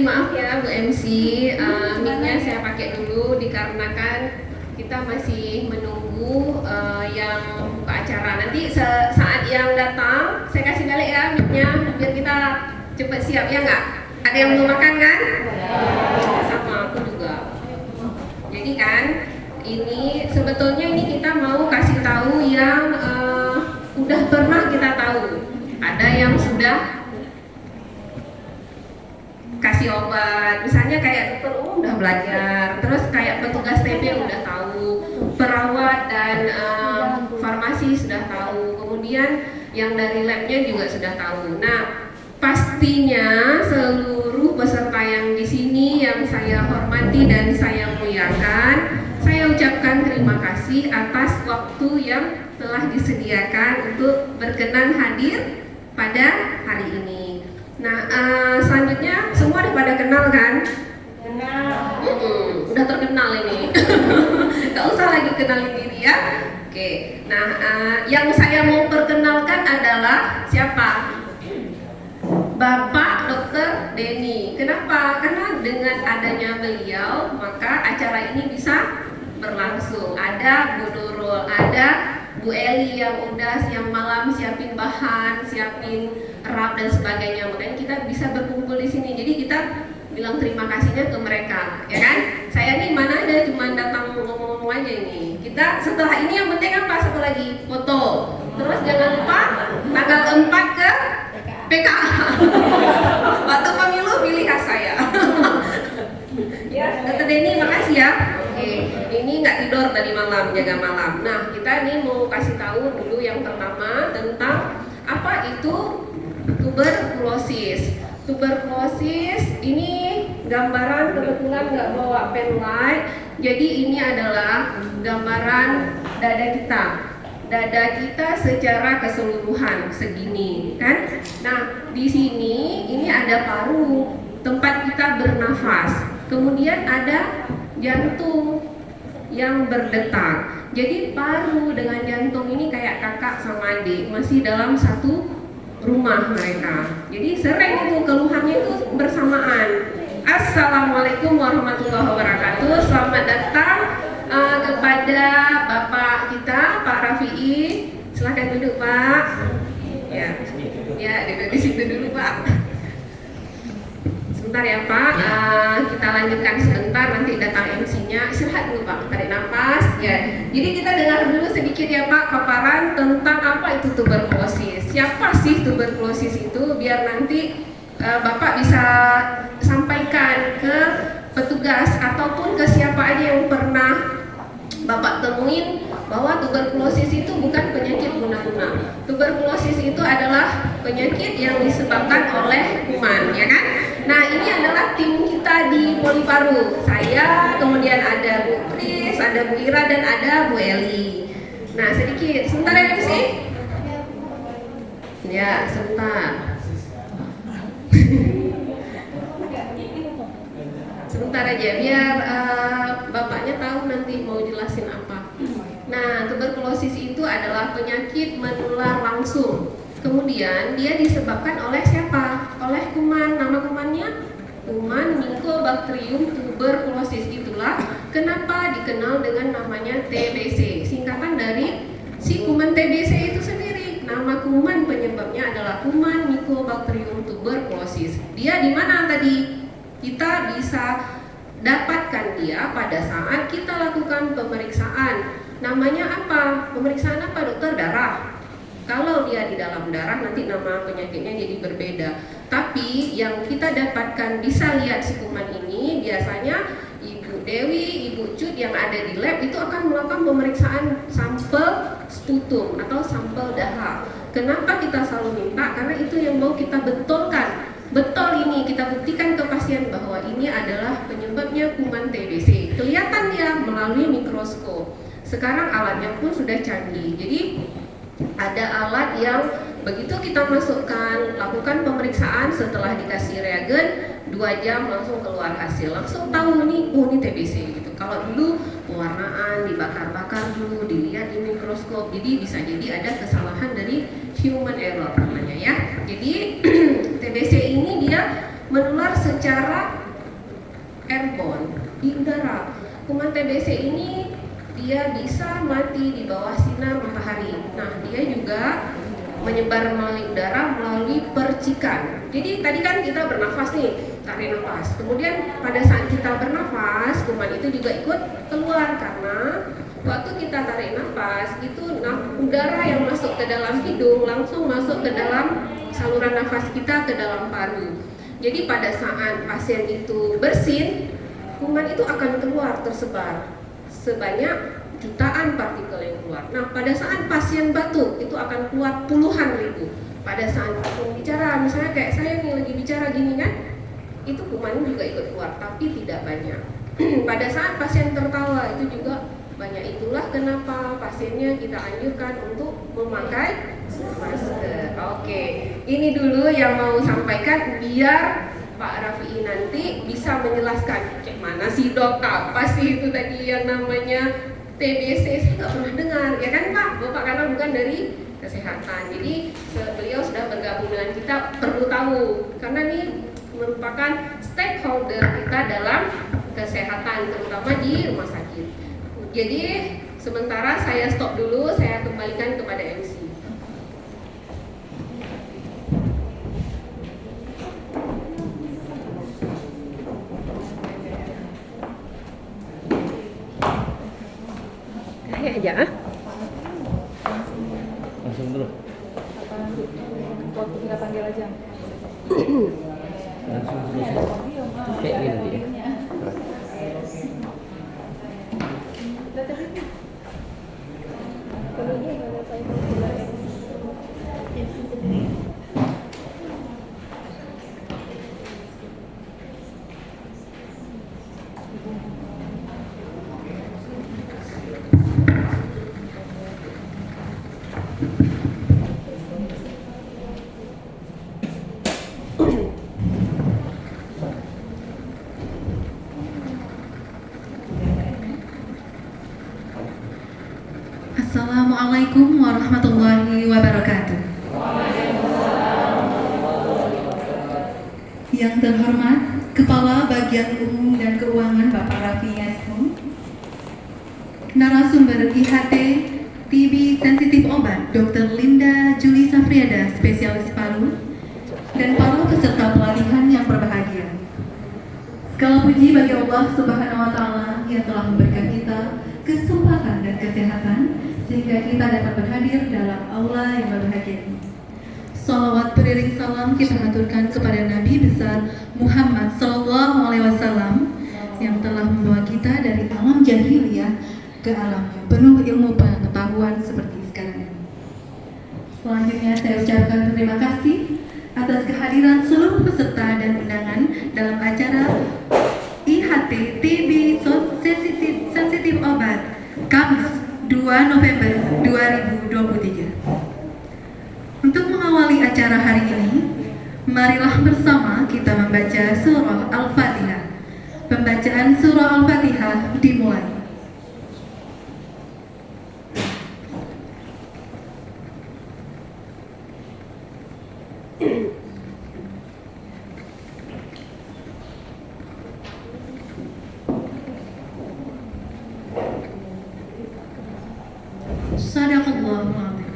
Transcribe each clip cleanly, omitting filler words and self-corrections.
maaf ya Bu MC, mic-nya saya pakai dulu dikarenakan kita masih menunggu yang buka acara. Nanti saat yang datang saya kasih balik ya mic-nya biar kita cepat siap, ya nggak? Ada yang belum makan kan? Sama aku juga. Jadi kan ini sebetulnya ini kita mau kasih tahu yang udah pernah kita tahu. Ada yang sudah kasih obat, misalnya kayak dokter udah belajar, terus kayak petugas TP udah tahu, perawat dan farmasi sudah tahu, kemudian yang dari labnya juga sudah tahu. Nah, pastinya seluruh peserta yang di sini yang saya hormati dan saya muliakan, saya ucapkan terima kasih atas waktu yang telah disediakan untuk berkenan hadir pada hari ini. Nah, selanjutnya semua udah pada kenal kan? Kenal. Udah terkenal ini. Gak usah lagi kenalin diri ya. Oke. Nah, yang saya mau perkenalkan adalah siapa? Bapak Dr. Denny. Kenapa? Karena dengan adanya beliau, maka acara ini bisa berlangsung. Ada Bu Nurul, ada Bu Eli yang udah siang malam siapin bahan, siapin rap dan sebagainya. Makanya kita bisa berkumpul di sini. Jadi kita bilang terima kasihnya ke mereka, ya kan? Saya nih mana ada cuma datang ngomong-ngomong aja ini. Kita setelah ini yang penting apa? Satu lagi foto. Terus jangan lupa tanggal 4 ke PKA. Waktu pemilu pilih khas saya. Ya, Dr. Denny makasih ya. Oke, ini nggak tidur tadi malam, jaga malam. Nah, kita nih mau kasih tahu dulu yang pertama tentang apa itu tuberkulosis. Tuberkulosis ini gambaran, kebetulan nggak bawa pen light, jadi ini adalah gambaran dada kita. Dada kita secara keseluruhan segini, kan? Nah, di sini ini ada paru, tempat kita bernafas. Kemudian ada jantung yang berdetak. Jadi paru dengan jantung ini kayak kakak sama adik, masih dalam satu rumah mereka. Jadi sering itu keluhannya itu bersamaan. Assalamualaikum warahmatullahi wabarakatuh. Selamat datang kepada Bapak kita, Pak Rafi'i. Silakan duduk, Pak. Ya, duduk di situ dulu, Pak. Sebentar ya Pak, kita lanjutkan sebentar, nanti datang MC-nya. Istirahat dulu Pak, tarik nafas. Ya, jadi kita dengar dulu sedikit ya Pak paparan tentang apa itu tuberkulosis. Siapa sih tuberkulosis itu? Biar nanti Bapak bisa sampaikan ke petugas ataupun ke siapa aja yang pernah Bapak temuin bahwa tuberkulosis itu bukan penyakit guna-guna. Tuberkulosis itu adalah penyakit yang disebabkan oleh kuman, ya kan? Nah, ini adalah tim kita di Poliparu. Saya, kemudian ada Bu Pris, ada Bu Ira, dan ada Bu Eli. Nah, sedikit. Sebentar ya, MC? Ya, sebentar. Sebentar aja, biar Bapaknya tahu nanti mau jelasin apa. Nah, tuberkulosis itu adalah penyakit menular langsung. Kemudian dia disebabkan oleh siapa? Oleh kuman. Nama kumannya? Kuman Mycobacterium tuberculosis. Itulah kenapa dikenal dengan namanya TBC. Singkatan dari si kuman TBC itu sendiri. Nama kuman penyebabnya adalah kuman Mycobacterium tuberculosis. Dia di mana tadi? Kita bisa dapatkan dia pada saat kita lakukan pemeriksaan. Namanya apa? Pemeriksaan apa dokter? Darah. Kalau dia di dalam darah nanti nama penyakitnya jadi berbeda. Tapi yang kita dapatkan bisa lihat si kuman ini biasanya Ibu Dewi, Ibu Cut yang ada di lab itu akan melakukan pemeriksaan sampel sputum atau sampel darah. Kenapa kita selalu minta? Karena itu yang mau kita betulkan. Betul ini kita buktikan ke pasien bahwa ini adalah penyebabnya kuman TBC. Kelihatan ya melalui mikroskop. Sekarang alatnya pun sudah canggih. Jadi ada alat yang begitu kita masukkan, lakukan pemeriksaan setelah dikasih reagen 2 jam langsung keluar hasil. Langsung tahu ini, oh ini TBC gitu. Kalau dulu pewarnaan dibakar-bakar dulu, dilihat di mikroskop. Jadi bisa jadi ada kesalahan dari human error namanya ya. Jadi TBC ini dia menular secara airborne, di udara. Kuman TBC ini dia bisa mati di bawah sinar matahari. Nah, dia juga menyebar melalui udara melalui percikan. Jadi tadi kan kita bernafas nih, tarik nafas. Kemudian pada saat kita bernafas, kuman itu juga ikut keluar karena waktu kita tarik nafas itu udara yang masuk ke dalam hidung langsung masuk ke dalam saluran nafas kita ke dalam paru. Jadi pada saat pasien itu bersin, kuman itu akan keluar tersebar sebanyak jutaan partikel yang keluar. Nah, pada saat pasien batuk itu akan keluar puluhan ribu. Pada saat pasien bicara, misalnya kayak saya nih lagi bicara gini kan, itu kuman juga ikut keluar, tapi tidak banyak. Pada saat pasien tertawa itu juga banyak. Itulah kenapa pasiennya kita anjurkan untuk memakai masker. Oke, ini dulu yang mau sampaikan biar Pak Rafi'i nanti bisa menjelaskan kayak mana sih dok, apa sih itu tadi yang namanya TBC. Saya nggak pernah dengar, ya kan Pak? Bapak karena bukan dari kesehatan, jadi beliau sudah bergabung dengan kita, perlu tahu karena ini merupakan stakeholder kita dalam kesehatan, terutama di rumah sakit. Jadi sementara saya stop dulu, saya kembalikan kepada MC. Aja langsung dulu waktu kita panggil aja langsung dulu kayak gini nanti ya. Assalamualaikum warahmatullahi wabarakatuh. Yang terhormat Kepala Bagian Umum dan Keuangan Bapak Rafi'i Ashum, narasumber IHT TB Sensitif Obat Dr. Linda Juli Safriada, spesialis paru, dan para peserta pelatihan yang berbahagia. Segala puji bagi Allah Subhanahu wa Ta'ala yang telah memberikan kita kesempatan dan kesehatan sehingga kita dapat berhadir dalam aula yang berbahagia ini. Salawat beriring salam kita haturkan kepada Nabi besar Muhammad Sallallahu Alaihi Wasallam yang telah membawa kita dari alam jahiliyah ke alam yang penuh ilmu pengetahuan seperti sekarang ini. Selanjutnya saya ucapkan terima kasih atas kehadiran seluruh peserta dan undangan dalam acara IHT TB Sensitif Obat Kamis 2 November 2023. Untuk mengawali acara hari ini, marilah bersama kita membaca surah Al-Fatihah. Pembacaan surah Al-Fatihah dimulai. Sadaqallahul Azim.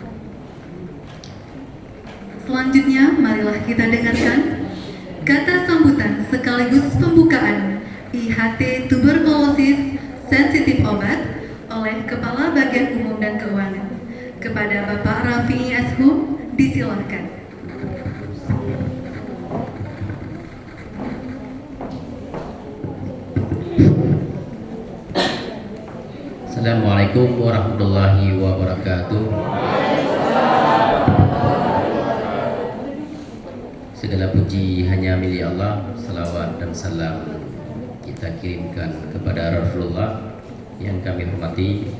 Selanjutnya, marilah kita dengarkan kata sambutan sekaligus pembukaan IHT Tuberkulosis Sensitif Obat oleh Kepala Bagian Umum dan Keuangan. Kepada Bapak Rafi'i Ashum, disilakan. Assalamualaikum warahmatullahi wabarakatuh. Segala puji hanya milik Allah. Salawat dan salam kita kirimkan kepada Rasulullah yang kami hormati,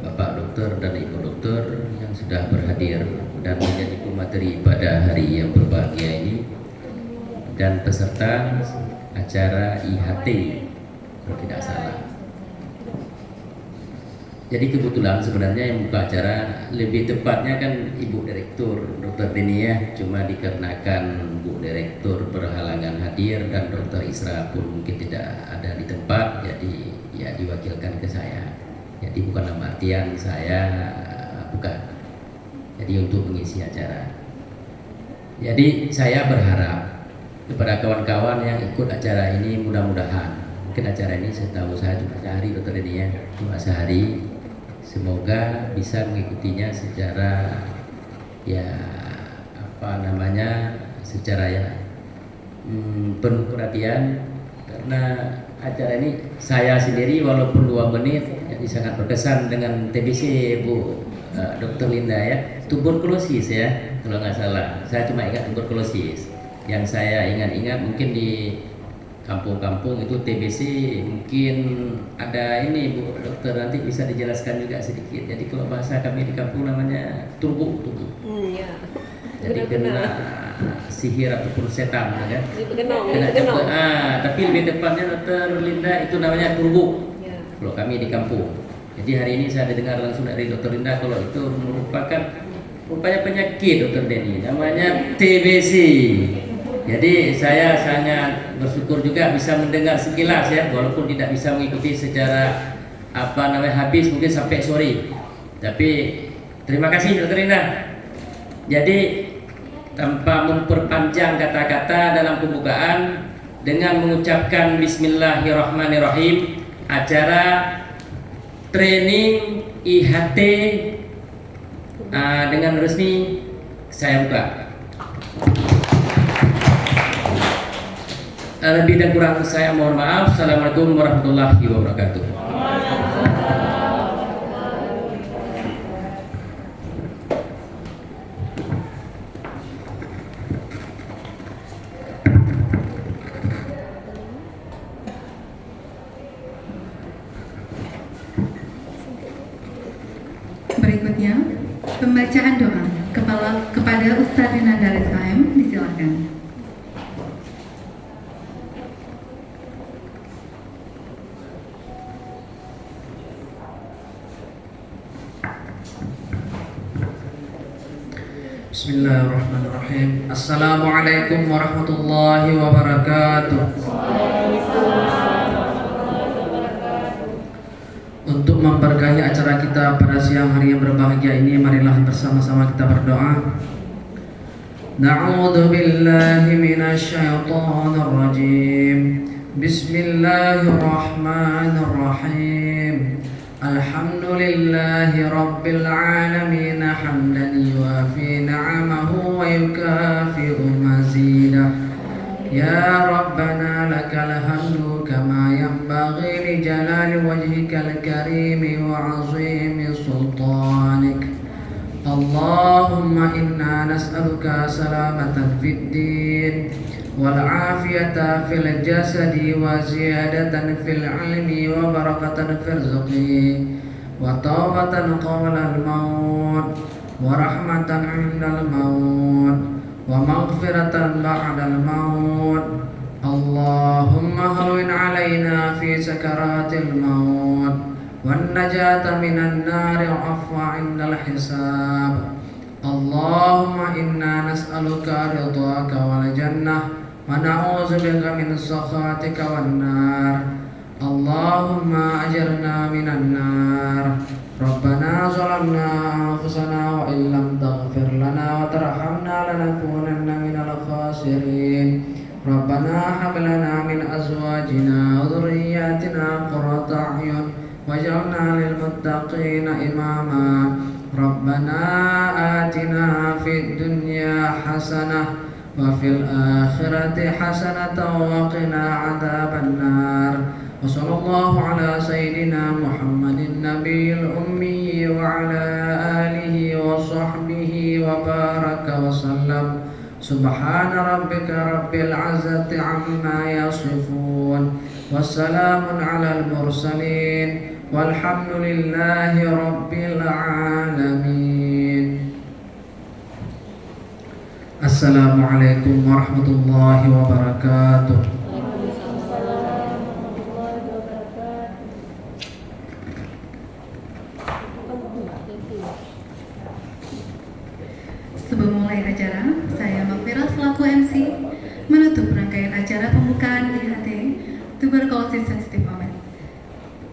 Bapak Dokter dan Ibu Dokter yang sudah berhadir dan menjadi pemateri pada hari yang berbahagia ini, dan peserta acara IHT kalau tidak salah. Jadi kebetulan sebenarnya yang buka acara lebih tepatnya kan Ibu Direktur Dr. Deni ya, cuma dikarenakan Bu Direktur berhalangan hadir dan Dr. Isra pun mungkin tidak ada di tempat, jadi ya diwakilkan ke saya. Jadi bukan dalam artian saya bukan. Jadi untuk mengisi acara. Jadi saya berharap kepada kawan-kawan yang ikut acara ini, mudah-mudahan mungkin acara ini setahu saya cuma sehari Dr. Deni ya, cuma sehari. Semoga bisa mengikutinya secara secara penuh perhatian, karena acara ini saya sendiri walaupun 2 menit jadi sangat berkesan dengan TBC Bu Dr. Linda ya, tuberkulosis ya kalau nggak salah. Saya cuma ingat tuberkulosis. Yang saya ingat-ingat mungkin di kampung-kampung itu TBC mungkin ada ini Bu Dokter, nanti bisa dijelaskan juga sedikit. Jadi kalau bahasa kami di kampung namanya turbu. Ya. Jadi kena sihir ataupun setan ya. Kena tapi lebih tepatnya Dokter Linda itu namanya turbu. Ya. Kalau kami di kampung. Jadi hari ini saya dengar langsung dari Dokter Linda kalau itu merupakan rupanya penyakit Dokter Deni, namanya TBC. Jadi saya sangat bersyukur juga bisa mendengar sekilas ya, walaupun tidak bisa mengikuti secara habis mungkin sampai sore. Tapi terima kasih Dr. Linda. Jadi tanpa memperpanjang kata-kata dalam pembukaan, dengan mengucapkan Bismillahirrahmanirrahim, acara training IHT dengan resmi saya buka. Lebih dan kurang saya mohon maaf. Assalamualaikum warahmatullahi wabarakatuh. Berikutnya, pembacaan doa kepada Ustadz Rinanda SKM, disilakan. Bismillahirrahmanirrahim. Assalamualaikum warahmatullahi wabarakatuh. Untuk memberkahi acara kita pada siang hari yang berbahagia ini, marilah bersama-sama kita berdoa. Na'udzu billahi minasy syaithanir rajim. Bismillahirrahmanirrahim. Alhamdulillahi rabbil alamin hamdan yuwafi ni'amahu wa yukafi'u mazidah. Ya Rabbana lakal hamdu kama yanbaghi li jalali wajhikal karim wa 'azimi sultanik. Allahumma inna nas'aluka salamatan fid din wal afiyata fil jasadi wa ziyadatan fil ilmi wa barakatan fil rizqi wa taubatan qabla al maut wa rahmatan 'inda al maut wa maghfiratan ba'da al maut. Allahumma hawwin 'alaina fi sakaratil maut wan najata minan nari wa afwa 'inda al hisab. Allahumma inna nas'aluka ridhaka wal jannah wa na'udzubika min sakhatika wan nar. Allahumma ajirna minan nar. Rabbana zalamna anfusana wa illam taghfir lana wa tarhamna lanakunanna minal khasirin. Rabbana hab lana min azwajina wa dhurriyyatina qurrata a'yun waj'alna lil muttaqina imama. Rabbana atina fid dunya hasanah wa fil akhirati hasanatan wa qina adzabannar. Wa sallallahu ala sayyidina Muhammadin nabiyil ummi wa ala alihi wa sahbihi wa baraka wa sallam. Subhana rabbika rabbil izzati amma yasifun. Wassalamun alal mursalin walhamdulillahi rabbil alamin. Assalamualaikum warahmatullahi wabarakatuh. saya Makfira selaku MC menutup rangkaian acara pembukaan IHT Tuberculosis Sensitive Obat.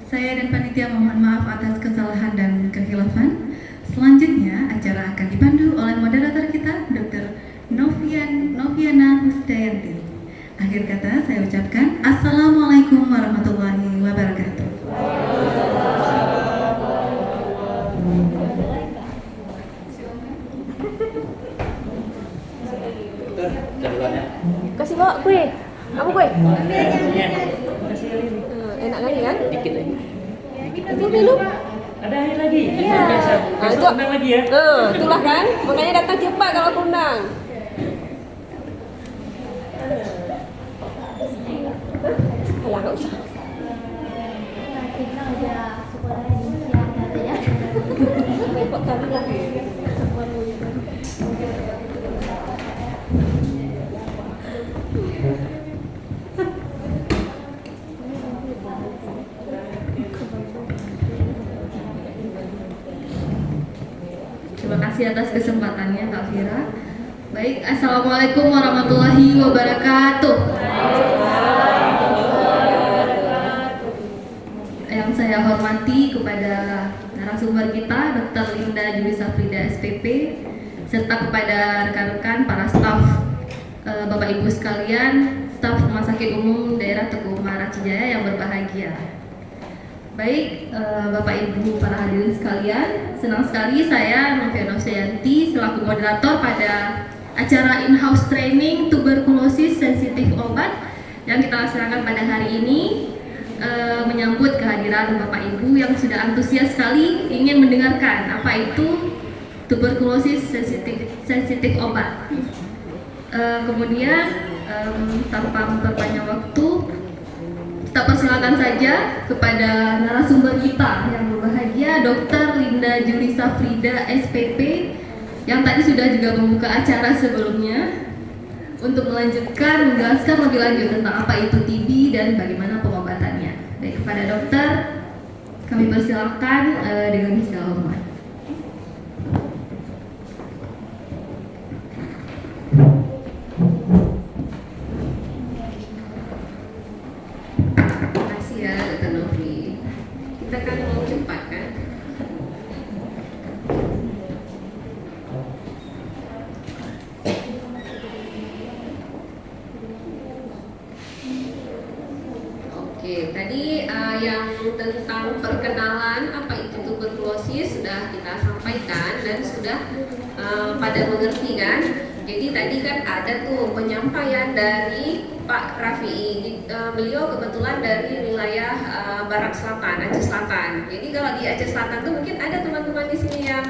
Saya dan panitia mohon maaf atas kesalahan dan kehilafan. Selanjutnya acara akan dipandu oleh moderator kita Dr. Noviana Husdayanti. Akhir kata saya ucapkan Assalamualaikum warahmatullahi wabarakatuh. Kasih bawa kue. Apa kue? Enak kali kan? Dikit lagi. Itu minum. Ada air lagi? Iya. Besok undang lagi ya? Itulah kan. Makanya datang cepat kalau aku undang. Alah, nggak usah. Repot kali lagi. Terima kasih atas kesempatannya Kak Fira. Baik, Assalamualaikum warahmatullahi wabarakatuh. Yang saya hormati kepada narasumber kita Dr. Linda Juli Safrida SPP, serta kepada rekan-rekan para staf Bapak Ibu sekalian, staf Rumah Sakit Umum Daerah Teguh Umar Cijaya yang berbahagia. Baik, Bapak Ibu para hadirin sekalian, senang sekali saya Noviana Husdayanti selaku moderator pada acara in-house training tuberkulosis sensitif obat yang kita laksanakan pada hari ini, menyambut kehadiran Bapak Ibu yang sudah antusias sekali ingin mendengarkan apa itu tuberkulosis sensitif obat. Kemudian tanpa memperpanjang waktu, kita persilakan saja kepada narasumber kita yang berbahagia, Dr. Linda Juli Safrida SPP, yang tadi sudah juga membuka acara sebelumnya, untuk melanjutkan menjelaskan lebih lanjut tentang apa itu TB dan bagaimana pengobatannya. Baik, kepada dokter kami persilakan dengan segala hormat. Kita kan mau cepat kan? Oke, tadi yang tentang perkenalan apa itu tuberkulosis sudah kita sampaikan dan sudah pada mengerti kan? Jadi tadi kan ada tuh penyampaian dari Pak Rafi, beliau kebetulan dari wilayah Barat Selatan, Aceh Selatan. Jadi kalau di Aceh Selatan tuh mungkin ada teman-teman di sini yang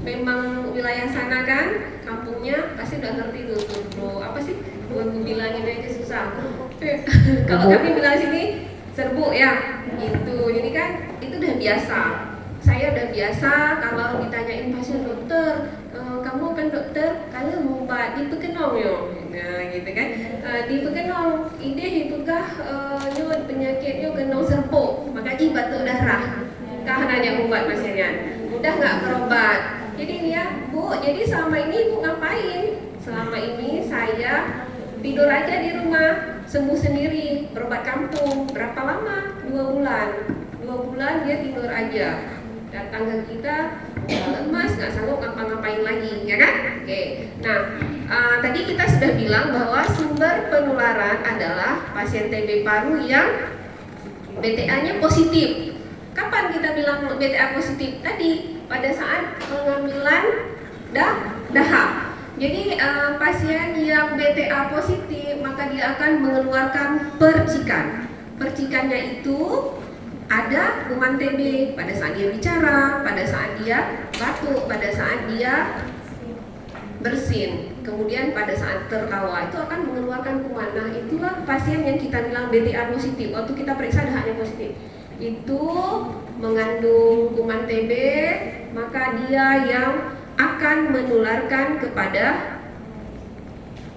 memang wilayah sana kan, kampungnya pasti udah ngerti tuh bro. Apa sih? Gue bilangin aja susah. Kalau kami bilang sini serbuk ya, gitu. Jadi kan itu udah biasa. Saya udah biasa kalau ditanyain pasien dokter, kamu kan dokter, kalian mau obat di pekenong yo, nah gitu kan, di pekenong, ide hitungkah nyut penyakitnya kenong serpuk, makanya batuk darah, kah nanya obat pasiennya, udah nggak berobat. Jadi ini ya bu, jadi selama ini ibu ngapain? Selama ini saya tidur aja di rumah, sembuh sendiri, berobat kampung. Berapa lama? 2 bulan. 2 bulan dia tidur aja. Datang ke kita, lemas, nggak sanggup ngapa-ngapain lagi, ya kan? Oke. Nah, tadi kita sudah bilang bahwa sumber penularan adalah pasien TB paru yang BTA-nya positif. Kapan kita bilang BTA positif? Tadi pada saat pengambilan dahak. Jadi pasien yang BTA positif maka dia akan mengeluarkan percikan. Percikannya itu ada kuman TB pada saat dia bicara, pada saat dia batuk, pada saat dia bersin, kemudian pada saat tertawa itu akan mengeluarkan kuman. Nah itulah pasien yang kita bilang BTA positif. Waktu kita periksa dahaknya positif, itu mengandung kuman TB, maka dia yang akan menularkan kepada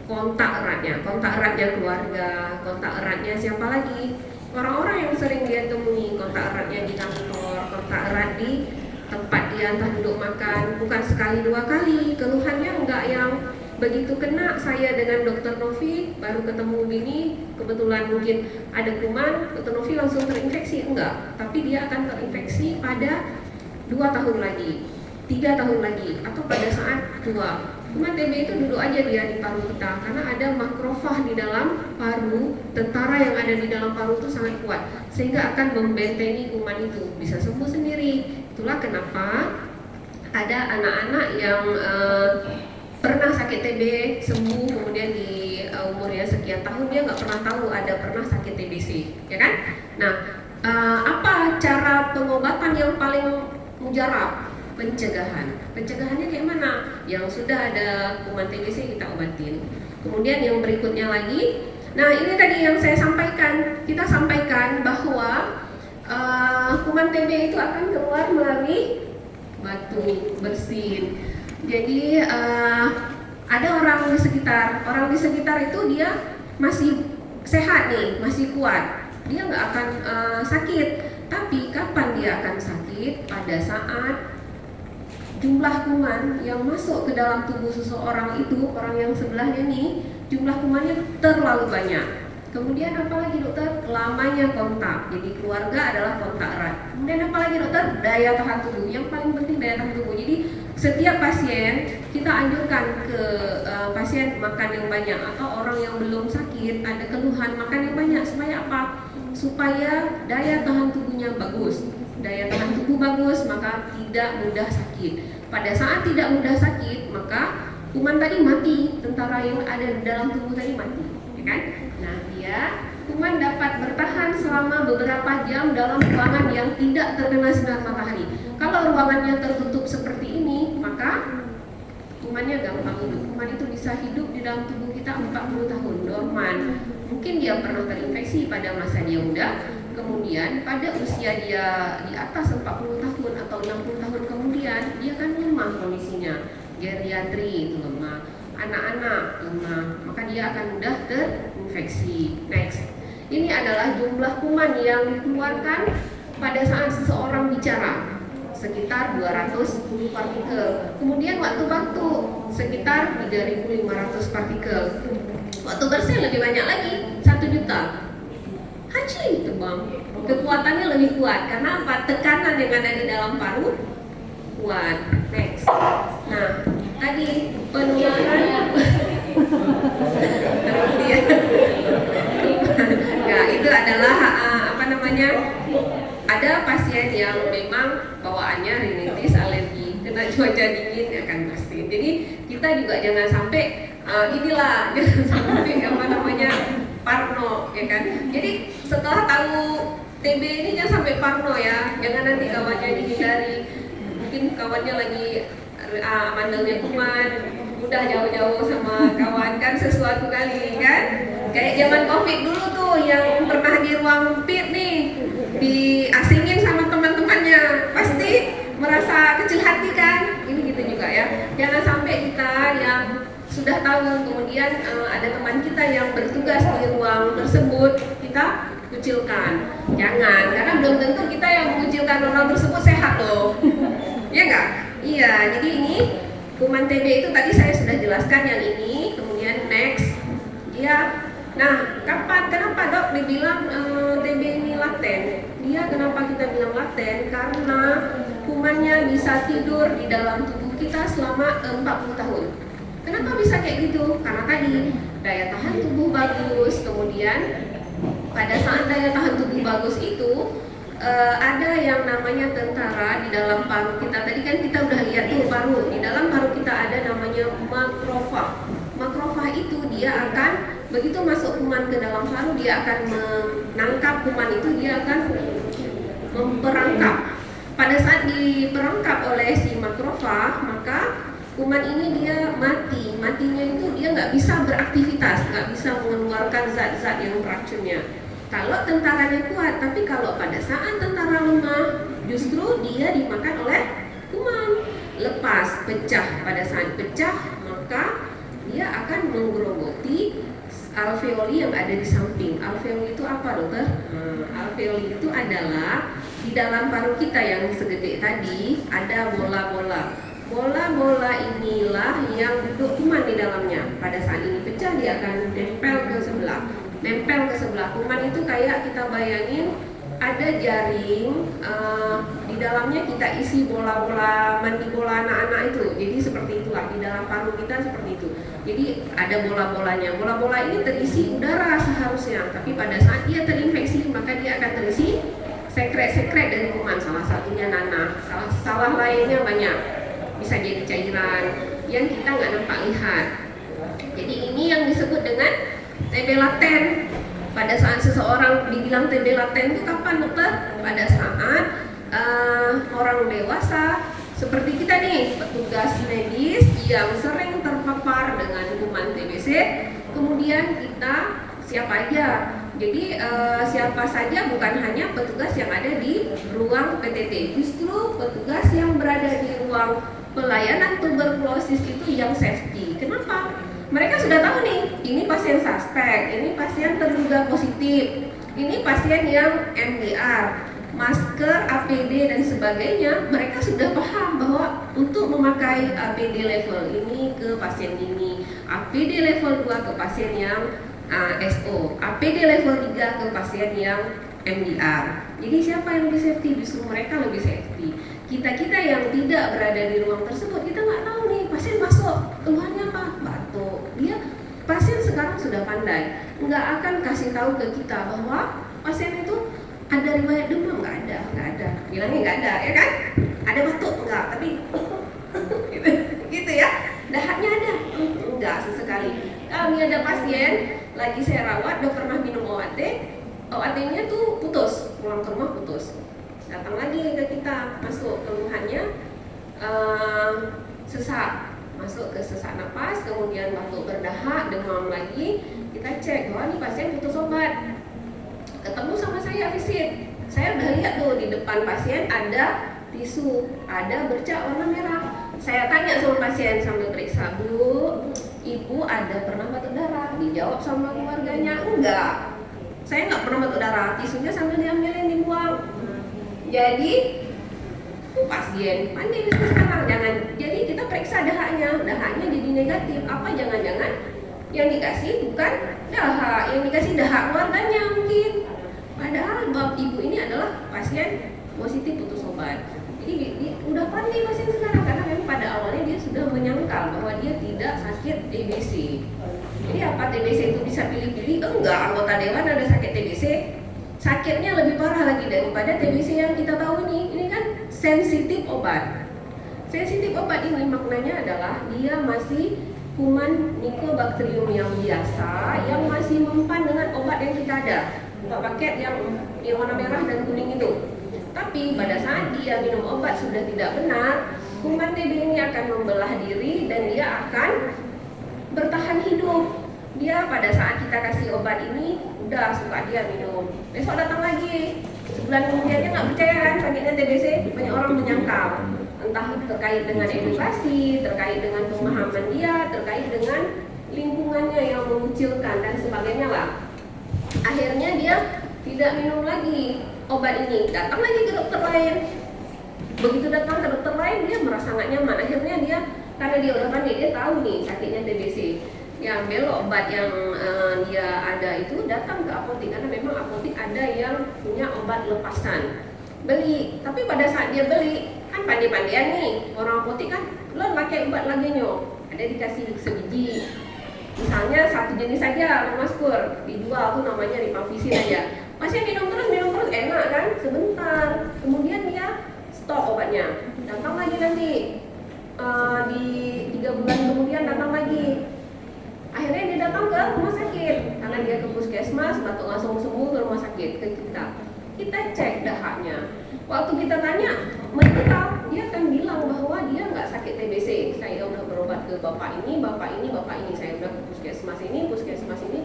kontak eratnya keluarga, kontak eratnya siapa lagi? Orang-orang yang sering dia temui, kontak eratnya di kantor, kontak erat di tempat dia entah duduk makan, bukan sekali 2 kali, keluhannya enggak yang begitu kena saya dengan Dokter Novi, baru ketemu Bini, kebetulan mungkin ada kuman, Dokter Novi langsung terinfeksi, enggak, tapi dia akan terinfeksi pada 2 tahun lagi, 3 tahun lagi, atau pada saat tua. Kuman TB itu duduk aja dia di paru kita, karena ada makrofag di dalam paru, tentara yang ada di dalam paru itu sangat kuat, sehingga akan membentengi kuman itu, bisa sembuh sendiri. Itulah kenapa ada anak-anak yang pernah sakit TB sembuh, kemudian di umurnya sekian tahun dia nggak pernah tahu ada pernah sakit TBC, ya kan? Nah, apa cara pengobatan yang paling mujarab? Pencegahannya kayak mana? Yang sudah ada kuman TBC kita obatin. Kemudian yang berikutnya lagi, nah ini tadi yang saya sampaikan, kita sampaikan bahwa kuman TB itu akan keluar melalui batu, bersin. Jadi ada orang di sekitar itu dia masih sehat nih, masih kuat, dia nggak akan sakit. Tapi kapan dia akan sakit? Pada saat jumlah kuman yang masuk ke dalam tubuh seseorang itu, orang yang sebelahnya nih, jumlah kumannya terlalu banyak. Kemudian apa lagi dokter? Lamanya kontak. Jadi keluarga adalah kontak erat. Kemudian apa lagi dokter? Daya tahan tubuh. Yang paling penting daya tahan tubuh. Jadi setiap pasien kita anjurkan ke pasien makan yang banyak, atau orang yang belum sakit ada keluhan makan yang banyak. Supaya apa? Supaya daya tahan tubuhnya bagus. Daya tahan tubuh bagus, maka tidak mudah sakit. Pada saat tidak mudah sakit, maka kuman tadi mati, tentara yang ada di dalam tubuh tadi mati, ya kan? Nah, kuman dapat bertahan selama beberapa jam dalam ruangan yang tidak terkena sinar matahari. Kalau ruangannya tertutup seperti ini, maka kumannya gampang hidup. Kuman itu bisa hidup di dalam tubuh kita 40 tahun, dorman. Mungkin dia pernah terinfeksi pada masa dia muda, kemudian pada usia dia di atas 40 tahun atau 60 tahun kemudian dia kan lemah kondisinya, geriatri itu lemah, anak-anak lemah, maka dia akan mudah terinfeksi. Next, ini adalah jumlah kuman yang dikeluarkan pada saat seseorang bicara, sekitar 200 partikel. Kemudian waktu batuk sekitar 3.500 partikel. Waktu bersin lebih banyak lagi, 1 juta. Haji tebang, kekuatannya lebih kuat karena apa? Tekanan yang ada di dalam paru kuat. Next. Nah, tadi penularan kemudian ya itu adalah apa namanya? Ada pasien yang memang bawaannya rinitis, alergi, kena cuaca dingin akan bersin. Jadi kita juga jangan sampai jangan sampai apa namanya? Parno, ya kan? Jadi setelah tahu TB ini jangan sampai parno ya, jangan nanti kawannya dihindari. Mungkin kawannya lagi mandelnya kuman, udah jauh-jauh sama kawan kan sesuatu kali kan? Kayak zaman COVID dulu tuh yang pernah di ruang pit nih, diasingin sama teman-temannya, pasti merasa kecil hati kan? Ini gitu juga ya. Jangan sampai kita yang sudah tahu kemudian ada teman kita yang bertugas di ruang tersebut kita kucilkan. Jangan, karena belum tentu kita yang mengucilkan orang tersebut sehat loh. Ya enggak? Iya, jadi ini kuman TB itu tadi saya sudah jelaskan yang ini. Kemudian next, ya. Nah, kenapa dok dibilang TB ini laten? Dia kenapa kita bilang laten? Karena kumannya bisa tidur di dalam tubuh kita selama 40 tahun. Kenapa bisa kayak gitu? Karena tadi daya tahan tubuh bagus, kemudian pada saat daya tahan tubuh bagus itu ada yang namanya tentara di dalam paru kita. Tadi kan kita udah lihat tuh paru, di dalam paru kita ada namanya makrofag. Makrofag itu dia akan begitu masuk kuman ke dalam paru, dia akan menangkap kuman itu, dia akan memperangkap. Pada saat diperangkap oleh si makrofag, maka kuman ini dia mati. Matinya itu dia nggak bisa beraktivitas, nggak bisa mengeluarkan zat-zat yang beracunnya. Kalau tentaranya kuat, tapi kalau pada saat tentara lemah, justru dia dimakan oleh kuman. Lepas, pecah. Pada saat pecah, maka dia akan menggerogoti alveoli yang ada di samping. Alveoli itu apa dokter? Alveoli itu adalah di dalam paru kita yang segede tadi ada bola-bola. bola-bola inilah yang duduk kuman di dalamnya. Pada saat ini pecah, dia akan nempel ke sebelah. Kuman itu kayak kita bayangin ada jaring, di dalamnya kita isi bola-bola mandi bola anak-anak itu. Jadi seperti itulah, di dalam paru kita seperti itu. Jadi ada bola-bolanya. Bola-bola ini terisi udara seharusnya, tapi pada saat dia terinfeksi maka dia akan terisi sekret-sekret dari kuman. Salah satunya nanah, salah lainnya banyak. Bisa jadi cairan yang kita nggak nampak lihat. Jadi ini yang disebut dengan TB laten. Pada saat seseorang dibilang TB laten itu kapan, dokter? Pada saat orang dewasa seperti kita nih, petugas medis yang sering terpapar dengan kuman TBC, kemudian kita siapa aja. Jadi siapa saja, bukan hanya petugas yang ada di ruang PTT, justru petugas yang berada di ruang pelayanan tuberkulosis itu yang safety. Kenapa? Mereka sudah tahu nih, ini pasien suspek, ini pasien terduga positif, ini pasien yang MDR, masker, APD dan sebagainya. Mereka sudah paham bahwa untuk memakai APD level ini ke pasien ini, APD level 2 ke pasien yang SO, APD level 3 ke pasien yang MDR. Jadi siapa yang lebih safety? Justru mereka lebih safety. Kita yang tidak berada di ruang tersebut, kita nggak tahu nih pasien masuk keluhannya apa, batuk. Pasien sekarang sudah pandai, nggak akan kasih tahu ke kita bahwa pasien itu ada riwayat demam, nggak ada. Bilangnya nggak ada, ya kan? Ada batuk nggak, tapi gitu ya. Dahaknya ada, enggak sesekali. Kami ada pasien lagi saya rawat, dokter pernah minum OAT-nya tuh putus, pulang ke rumah putus. Datang lagi ke kita, masuk keluhannya sesak, masuk ke sesak napas, kemudian batuk berdahak, demam lagi. Kita cek bahwa ini pasien putus obat. Ketemu sama saya visit, saya udah lihat tuh di depan pasien ada tisu, ada bercak warna merah. Saya tanya sama pasien sambil periksa, Bu, Ibu ada pernah batuk darah? Dijawab sama keluarganya, enggak. Saya nggak pernah batuk darah, tisunya sambil diambilin dibuang. Jadi pasien pandai bisnis sekarang, jangan. Jadi kita periksa dahaknya jadi negatif. Apa jangan-jangan yang dikasih bukan dahak, yang dikasih dahak keluarganya mungkin. Padahal bab ibu ini adalah pasien positif putus obat. Jadi udah pandai pasien sekarang, karena memang pada awalnya dia sudah menyangkal bahwa dia tidak sakit TBC. Jadi apa TBC itu bisa pilih-pilih? Enggak, anggota dewan ada sakit TBC. Sakitnya lebih parah lagi daripada TBC yang kita tahu nih. Ini kan sensitif obat. Sensitif obat ini maknanya adalah dia masih kuman Mycobacterium yang biasa, yang masih mempan dengan obat yang kita ada, paket yang warna merah dan kuning itu. Tapi pada saat dia minum obat sudah tidak benar, kuman TB ini akan membelah diri dan dia akan bertahan hidup. Dia pada saat kita kasih obat ini udah suka dia minum, besok datang lagi, sebulan kemudian dia nggak percaya kan sakitnya TBC. Banyak orang menyangkal, entah terkait dengan edukasi, terkait dengan pemahaman dia, terkait dengan lingkungannya yang mengucilkan dan sebagainya lah. Akhirnya dia tidak minum lagi obat ini, datang lagi ke dokter lain. Begitu datang ke dokter lain dia merasa nggak nyaman. Akhirnya dia, karena dia udah pandai, dia tahu nih sakitnya TBC, ya ambil obat yang dia ada itu, datang ke apotek, karena memang apotek ada yang punya obat lepasan, beli. Tapi pada saat dia beli kan pandai-pandaian nih orang apotek kan, lo pakai obat lagi nyok, ada dikasih sebiji, misalnya satu jenis saja Maskur, dijual tuh namanya rifampicin aja. Pasien minum terus enak kan, sebentar kemudian dia stop obatnya, datang lagi nanti di 3 bulan kemudian datang lagi. Akhirnya dia datang ke rumah sakit, karena dia ke puskesmas, batuk langsung sembuh, ke rumah sakit ke kita cek dahaknya. Waktu kita tanya medical, dia akan bilang bahwa dia nggak sakit TBC. Saya udah berobat ke bapak ini. Saya udah ke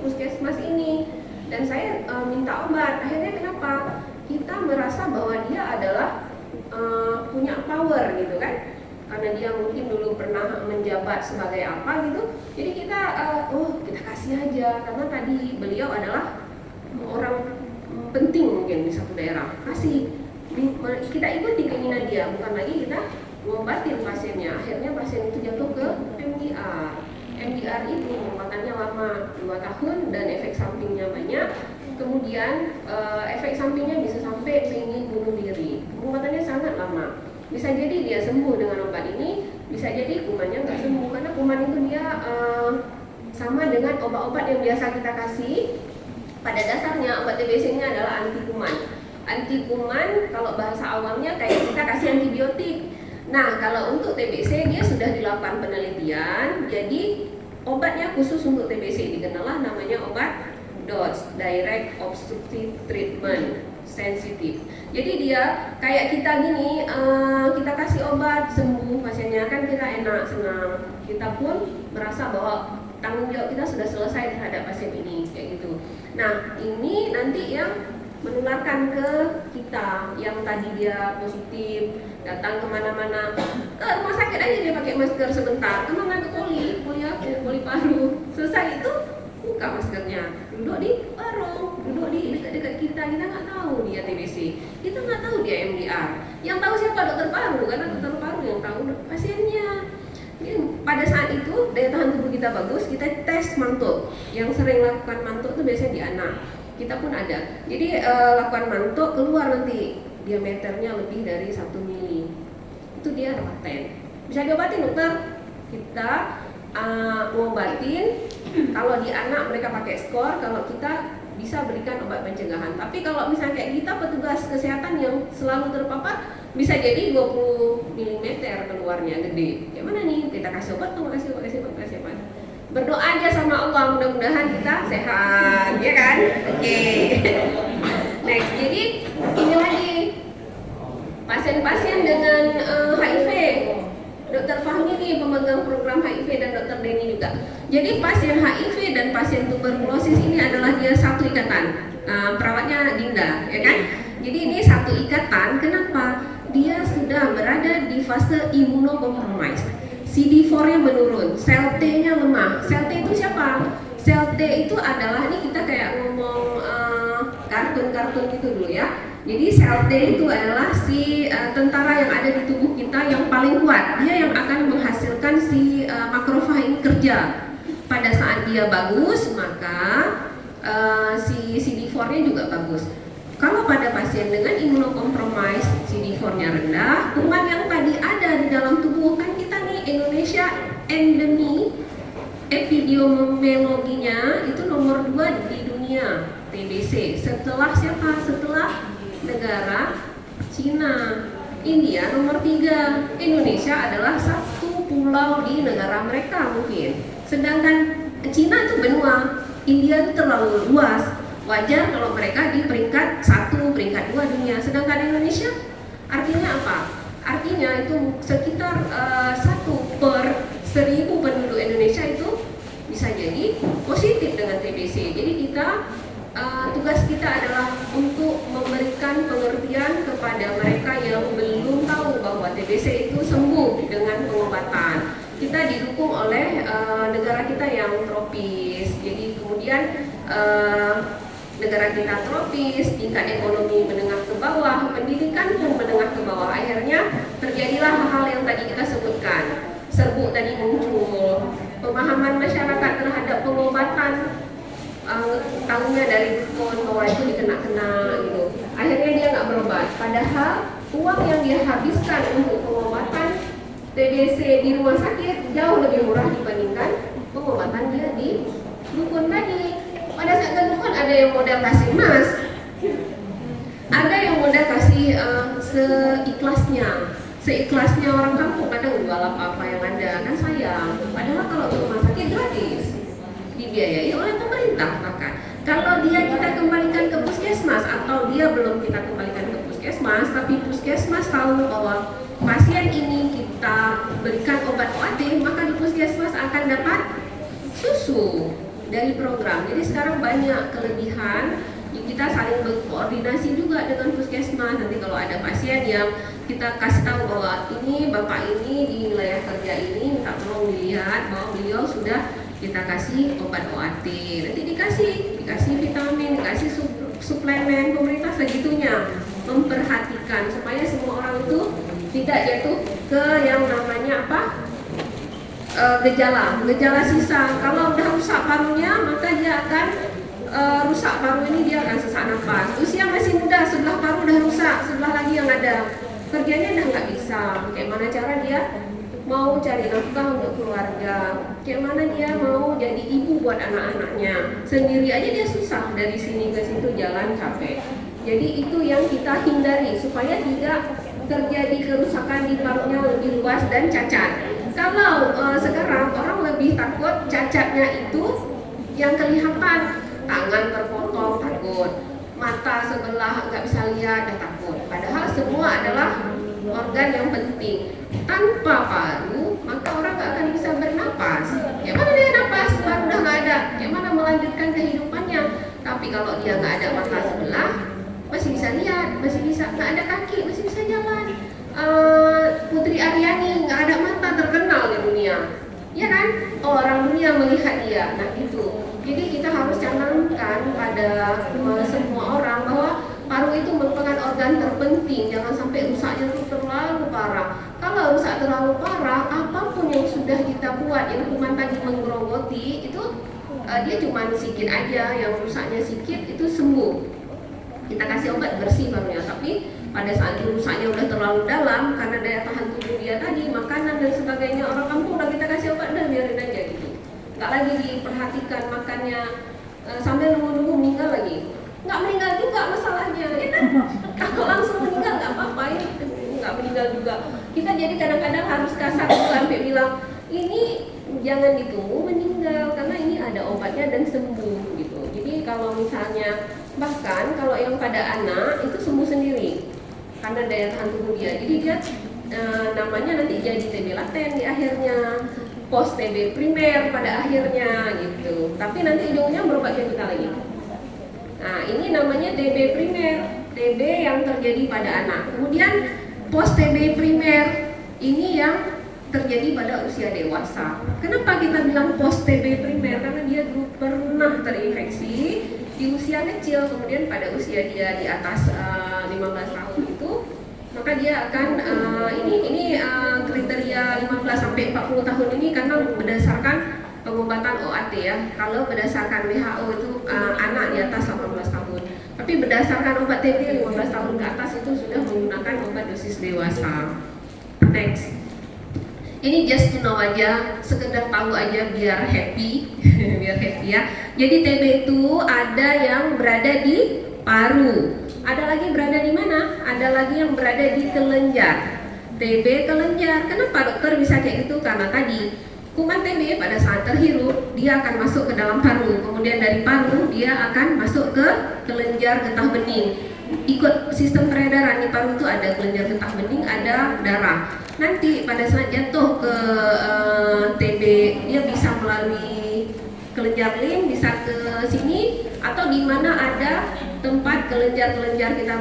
puskesmas ini, dan saya minta obat. Akhirnya kenapa? Kita merasa bahwa dia adalah punya power gitu kan, karena dia mungkin dulu pernah menjabat sebagai apa gitu. Jadi kita kita kasih aja, karena tadi beliau adalah orang penting mungkin di satu daerah. Kasih, kita ikuti keinginan dia, bukan lagi kita ngobatin pasiennya. Akhirnya pasien itu jatuh ke MDR. MDR itu pengobatannya lama 2 tahun dan efek sampingnya banyak. Kemudian efek sampingnya bisa sampai ingin bunuh diri. Pengobatannya sangat lama. Bisa jadi dia sembuh dengan obat ini, bisa jadi kumannya nggak sembuh karena kuman itu dia sama dengan obat-obat yang biasa kita kasih. Pada dasarnya obat TBC ini adalah anti kuman. Anti kuman kalau bahasa awamnya kayak kita kasih antibiotik. Nah, kalau untuk TBC dia sudah dilakukan penelitian, jadi obatnya khusus untuk TBC dikenal namanya obat DOTS, Direct Obstructive Treatment Sensitive. Jadi dia kayak kita gini, kita kasih obat sembuh pasiennya kan kita enak, senang. Kita pun merasa bahwa tanggung jawab kita sudah selesai terhadap pasien ini, kayak gitu. Nah, ini nanti yang menularkan ke kita yang tadi dia positif datang kemana-mana ke rumah sakit aja dia pakai masker sebentar, kemana ke poli paru, selesai itu buka maskernya, duduk di warung, duduk di dekat-dekat kita nggak tahu dia TBC, kita nggak tahu dia MDR, yang tahu siapa dokter paru karena dokter paru yang tahu pasiennya. Jadi, pada saat itu daya tahan tubuh kita bagus, kita tes mantuk. Yang sering lakukan mantuk itu biasanya di anak. Kita pun ada. Jadi lakukan mantuk, keluar nanti diameternya lebih dari 1 mili. Itu dia paten. Bisa diobatin dokter. Kita ngobatin. Kalau di anak mereka pakai skor, kalau kita bisa berikan obat pencegahan. Tapi kalau misalnya kayak kita petugas kesehatan yang selalu terpapar, bisa jadi 20 mm keluarnya gede. Kayak mana nih? Kita kasih obat, kasih obat. Berdoa aja sama Allah, mudah-mudahan kita sehat, ya kan? Oke. Next, jadi ini lagi pasien-pasien dengan HIV. Dokter Fahmi nih pemegang program HIV dan Dokter Denny juga. Jadi pasien HIV dan pasien tuberkulosis ini adalah dia satu ikatan. Perawatnya Dinda, ya kan? Jadi ini satu ikatan. Kenapa? Dia sudah berada di fase imunokompromis. CD4-nya menurun, sel T-nya lemah. Sel T itu siapa? Sel T itu adalah, ini kita kayak ngomong kartun-kartun gitu dulu ya. Jadi sel T itu adalah si tentara yang ada di tubuh kita yang paling kuat. Dia yang akan menghasilkan si makrofag ini kerja. Pada saat dia bagus, maka si CD4-nya juga bagus. Kalau pada pasien dengan imunokompromis, CD4-nya rendah, kuman yang tadi ada di dalam tubuh, kan kita nih Indonesia endemi epidemiologinya itu nomor 2 di dunia TBC. Setelah siapa? Setelah negara Cina. India nomor 3. Indonesia adalah satu pulau di negara mereka mungkin. Sedangkan Cina itu benua, India itu terlalu luas. Wajar kalau mereka di peringkat 1, peringkat 2 dunia. Sedangkan Indonesia artinya apa? Artinya itu sekitar 1/1000 penduduk Indonesia itu bisa jadi positif dengan TBC. Jadi kita tugas kita adalah untuk memberikan pengertian kepada mereka yang belum tahu bahwa TBC itu sembuh dengan pengobatan. Kita didukung oleh negara kita yang tropis. Jadi kemudian negara kita tropis, tingkat ekonomi menengah ke bawah, pendidikan pun menengah ke bawah. Akhirnya terjadilah hal-hal yang tadi kita sebutkan. Serbuk tadi muncul, pemahaman masyarakat terhadap pengobatan tahunya dari dukun bahwa itu dikena-kena gitu. Akhirnya dia nggak berobat. Padahal uang yang dia habiskan untuk pengobatan TBC di rumah sakit jauh lebih murah dibandingkan pengobatan dia di dukun tadi. Pada saat ke dukun ada yang modal kasih emas, ada yang modal kasih seikhlasnya orang kampung, kadang jual apa yang ada, kan sayang. Padahal kalau ke rumah sakit gratis, dibiayai oleh pemerintah. Bahkan kalau dia kita kembalikan ke puskesmas atau dia belum kita kembalikan ke puskesmas, tapi puskesmas tahu bahwa pasien ini kita berikan obat OAT, maka di puskesmas akan dapat susu dari program. Jadi sekarang banyak kelebihan. Kita saling berkoordinasi juga dengan puskesmas. Nanti kalau ada pasien yang kita kasih tahu bahwa ini bapak ini di wilayah kerja ini minta tolong dilihat bahwa beliau sudah kita kasih obat OAT. Nanti dikasih vitamin, dikasih suplemen. Pemerintah segitunya memperhatikan supaya semua orang itu tidak jatuh ke yang namanya apa? Gejala sisa. Kalau udah rusak parunya, maka dia akan rusak paru ini, dia akan sesak nafas. Usia masih muda, sebelah paru udah rusak, sebelah lagi yang ada. Kerjanya udah nggak bisa. Bagaimana cara dia mau cari nafkah untuk keluarga? Bagaimana dia mau jadi ibu buat anak-anaknya? Sendiri aja dia susah, dari sini ke situ jalan capek. Jadi itu yang kita hindari supaya tidak terjadi kerusakan di parunya lebih luas dan cacat. Kalau sekarang orang lebih takut cacatnya itu yang kelihatan, tangan terpotong takut, mata sebelah nggak bisa lihat dan takut. Padahal semua adalah organ yang penting. Tanpa paru maka orang nggak akan bisa bernapas. Gimana dia napas? Paru udah nggak ada. Gimana melanjutkan kehidupannya? Tapi kalau dia nggak ada mata sebelah, masih bisa lihat, masih bisa, nggak ada kaki, masih bisa jalan. Putri Aryani nggak ada mata, terkenal di dunia, ya kan? Orang dunia melihat dia. Nah itu. Jadi kita harus canangkan pada semua orang bahwa paru itu merupakan organ terpenting. Jangan sampai rusaknya itu terlalu parah. Kalau rusak terlalu parah, apapun yang sudah kita buat, yang kuman tadi menggerogoti itu dia cuma sikit aja, yang rusaknya sikit itu sembuh. Kita kasih obat bersih parunya, tapi pada saat rusaknya udah terlalu dalam karena daya tahan tubuh dia tadi, makanan dan sebagainya, orang kampung udah kita kasih obat, udah biarin aja gitu. Nggak lagi diperhatikan makannya, sambil nunggu-nunggu meninggal lagi. Nggak meninggal juga masalahnya, ya kan? Kalau langsung meninggal nggak apa-apa, ya nggak meninggal juga. Kita jadi kadang-kadang harus kasar sampai bilang ini jangan ditunggu meninggal karena ini ada obatnya dan sembuh gitu. Jadi kalau misalnya bahkan kalau yang pada anak itu sembuh sendiri karena daya tahan tubuh dia. Jadi dia namanya nanti jadi TB laten di akhirnya, post TB primer pada akhirnya gitu. Tapi nanti ujungnya berobat kita lagi. Nah ini namanya TB primer, TB yang terjadi pada anak. Kemudian post TB primer ini yang terjadi pada usia dewasa. Kenapa kita bilang post TB primer? Karena dia dulu pernah terinfeksi di usia kecil, kemudian pada usia dia di atas 15 tahun itu, maka dia akan ini kriteria 15 sampai 40 tahun ini karena berdasarkan pengobatan OAT ya. Kalau berdasarkan WHO itu anak di atas 18 tahun. Tapi berdasarkan obat TB 15 tahun ke atas itu sudah menggunakan obat dosis dewasa. Next. Ini just to know aja, sekedar tahu aja biar happy, biar happy ya. Jadi TB itu ada yang berada di paru, ada lagi berada di mana? Ada lagi yang berada di kelenjar. TB kelenjar. Kenapa dokter bisa kayak gitu? Karena tadi kuman TB pada saat terhirup dia akan masuk ke dalam paru, kemudian dari paru dia akan masuk ke kelenjar getah bening. Ikut sistem peredaran di paru itu ada kelenjar getah bening, ada darah. Nanti pada saat jatuh ke TB dia bisa melalui kelenjar lim, bisa ke sini atau di mana ada tempat kelenjar-kelenjar kita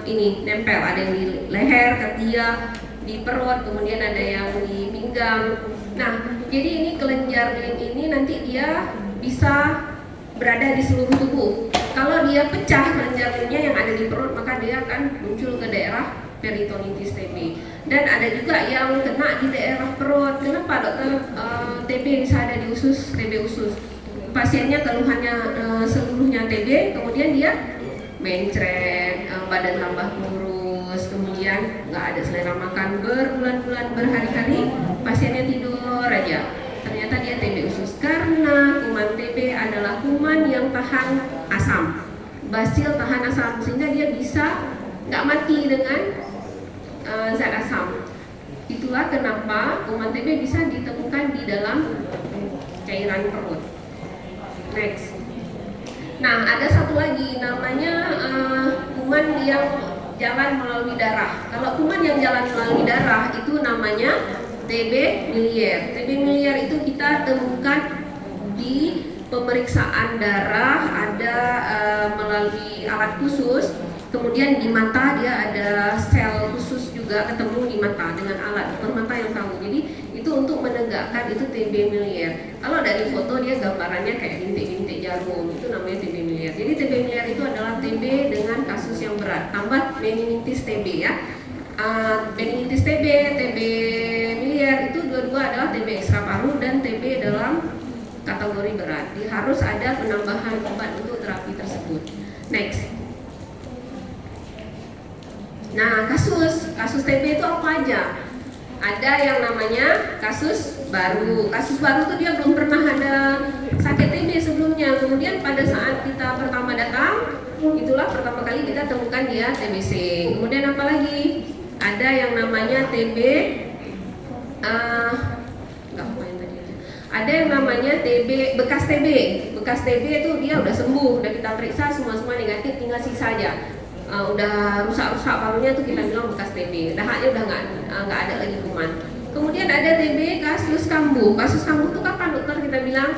ini nempel, ada yang di leher, ketiak, di perut, kemudian ada yang di pinggang. Nah, jadi ini kelenjar lim ini nanti dia bisa berada di seluruh tubuh. Kalau dia pecah kelenjar limnya yang ada di perut, maka dia akan muncul ke daerah peritonitis TB. Dan ada juga yang kena di daerah perut. Kenapa dokter? TB bisa ada di usus, TB usus. Pasiennya keluhannya seluruhnya TB, kemudian dia mencret, badan tambah kurus, kemudian nggak ada selera makan berbulan-bulan, berhari-hari, pasiennya tidur aja. Ternyata dia TB usus karena kuman TB adalah kuman yang tahan asam, basil tahan asam, sehingga dia bisa nggak mati dengan zat asam. Itulah kenapa kuman TB bisa ditemukan di dalam cairan perut. Next. Nah, ada satu lagi namanya kuman yang jalan melalui darah. Kalau kuman yang jalan melalui darah itu namanya TB miliar. TB miliar itu kita temukan di pemeriksaan darah, ada melalui alat khusus. Kemudian di mata dia ada sel khusus juga ketemu di mata dengan alat permata yang tahu. Jadi itu untuk menegakkan itu TB miliar. Kalau dari foto dia gambarannya kayak bintik-bintik jarum, itu namanya TB miliar. Jadi TB miliar itu adalah TB dengan kasus yang berat, tambah meningitis TB ya. meningitis TB, TB miliar itu dua-dua adalah TB ekstra paru dan TB dalam kategori berat. Harus ada penambahan obat untuk terapi tersebut. Next. Nah, kasus TB itu apa aja? Ada yang namanya kasus baru. Kasus baru itu dia belum pernah ada sakit TB sebelumnya. Kemudian pada saat kita pertama datang, itulah pertama kali kita temukan dia TBC. Kemudian apa lagi? Ada yang namanya TB ada yang namanya TB bekas TB. Bekas TB itu dia udah sembuh, udah kita periksa semua negatif, tinggal sisa aja. Udah rusak-rusak parunya itu kita bilang bekas TB. Dahaknya udah nggak ada lagi kuman. Kemudian ada TB kasus kambuh. Kasus kambuh itu kapan dokter kita bilang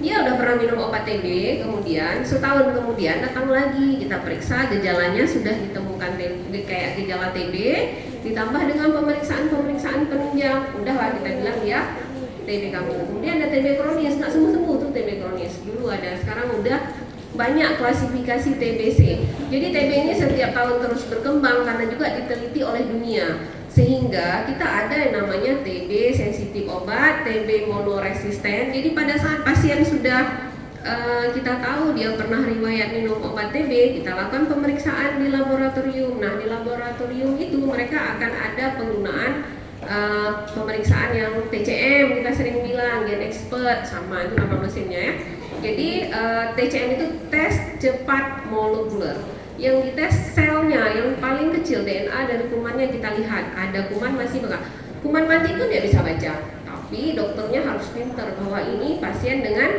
dia udah pernah minum obat TB, kemudian setahun kemudian datang lagi, kita periksa gejalanya sudah ditemukan TB, kayak gejala TB, ditambah dengan pemeriksaan penunjang, udahlah kita bilang dia TB kambuh. Kemudian ada TB kronis, nggak sembuh-sembuh tuh TB kronis. Dulu ada, sekarang udah banyak klasifikasi TBC. Jadi TB ini setiap tahun terus berkembang karena juga diteliti oleh dunia. Sehingga kita ada yang namanya TB sensitif obat, TB monoresisten. Jadi pada saat pasien sudah kita tahu dia pernah riwayat minum obat TB, kita lakukan pemeriksaan di laboratorium. Nah, di laboratorium itu mereka akan ada penggunaan pemeriksaan yang TCM, kita sering bilang Gen Expert, sama itu nama mesinnya ya. Jadi TCM itu tes cepat molekuler. Yang dites selnya yang paling kecil, DNA dari kumannya kita lihat. Ada kuman masih bekas. Kuman mati itu dia bisa baca, tapi dokternya harus pintar bahwa ini pasien dengan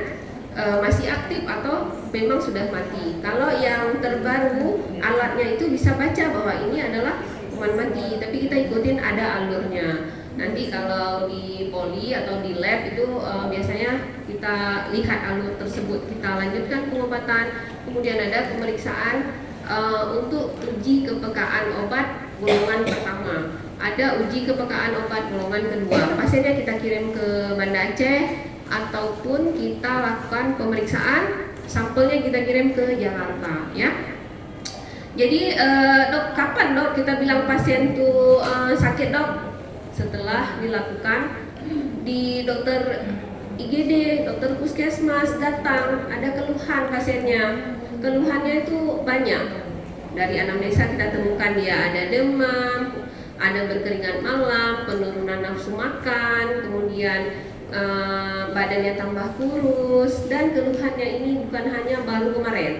masih aktif atau memang sudah mati. Kalau yang terbaru alatnya itu bisa baca bahwa ini adalah kuman mati, tapi kita ikutin ada alurnya. Nanti kalau di poli atau di lab itu biasanya kita lihat alur tersebut, kita lanjutkan pengobatan. Kemudian ada pemeriksaan untuk uji kepekaan obat golongan pertama. Ada uji kepekaan obat golongan kedua. Pasiennya kita kirim ke Banda Aceh ataupun kita lakukan pemeriksaan, sampelnya kita kirim ke Jakarta, ya. Jadi dok, kapan dok kita bilang pasien tuh sakit dok? Setelah dilakukan di dokter IGD, dokter puskesmas datang, ada keluhan pasiennya. Keluhannya itu banyak. Dari anamnesa kita temukan dia ada demam, ada berkeringat malam, penurunan nafsu makan, kemudian badannya tambah kurus, dan keluhannya ini bukan hanya baru kemarin.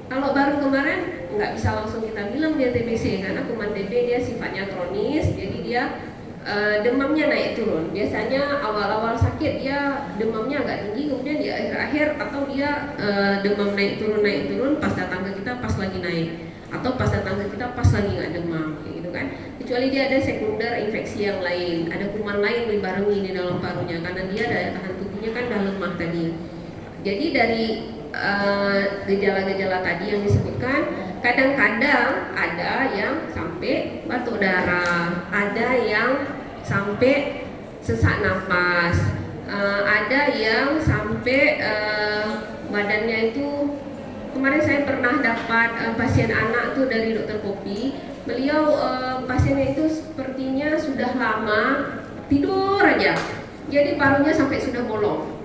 Kalau baru kemarin nggak bisa langsung kita bilang dia TBC karena kuman TB dia sifatnya kronis, jadi dia demamnya naik turun. Biasanya awal-awal sakit dia demamnya agak tinggi, kemudian di akhir-akhir atau dia demam naik turun, pas datang ke kita pas lagi naik, atau pas datang ke kita pas lagi nggak demam, kayak gitu kan. Kecuali dia ada sekunder infeksi yang lain, ada kuman lain dibarengi di dalam parunya karena dia daya tahan tubuhnya kan udah lemah tadi. Jadi dari gejala-gejala tadi yang disebutkan, kadang-kadang ada yang sampai batuk darah, ada yang sampai sesak nafas, ada yang sampai badannya itu. Kemarin saya pernah dapat pasien anak tuh dari dokter Kopi. Beliau pasiennya itu sepertinya sudah lama tidur aja, jadi parunya sampai sudah bolong,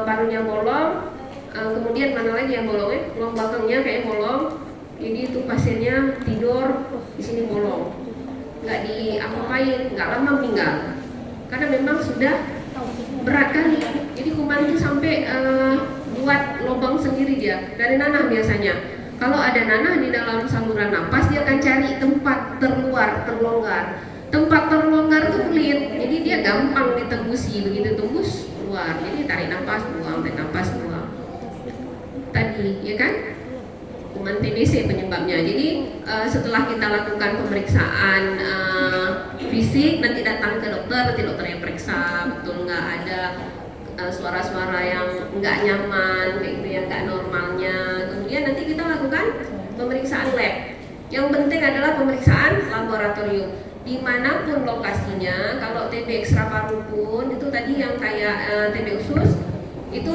parunya bolong. Kemudian mana lagi yang bolong ya? Tulang belakangnya kayak bolong. Jadi itu pasiennya tidur di sini bolong, nggak diapa-apain, nggak lama meninggal karena memang sudah berat kali. Jadi kuman itu sampai buat lubang sendiri dia dari nanah biasanya. Kalau ada nanah di dalam saluran napas, dia akan cari tempat terlonggar. Tempat terlonggar itu kulit, jadi dia gampang ditebusi. Begitu tembus keluar, jadi tarik napas buang, tarik napas buang. Tadi, ya kan? Kuman TBC penyebabnya. Jadi setelah kita lakukan pemeriksaan fisik, nanti datang ke dokter, nanti dokter yang periksa betul nggak ada suara-suara yang nggak nyaman, kayak gitu ya, nggak normalnya. Kemudian nanti kita lakukan pemeriksaan lab. Yang penting adalah pemeriksaan laboratorium. Dimanapun lokasinya, kalau TB ekstra paru pun itu tadi yang kayak TB usus. Itu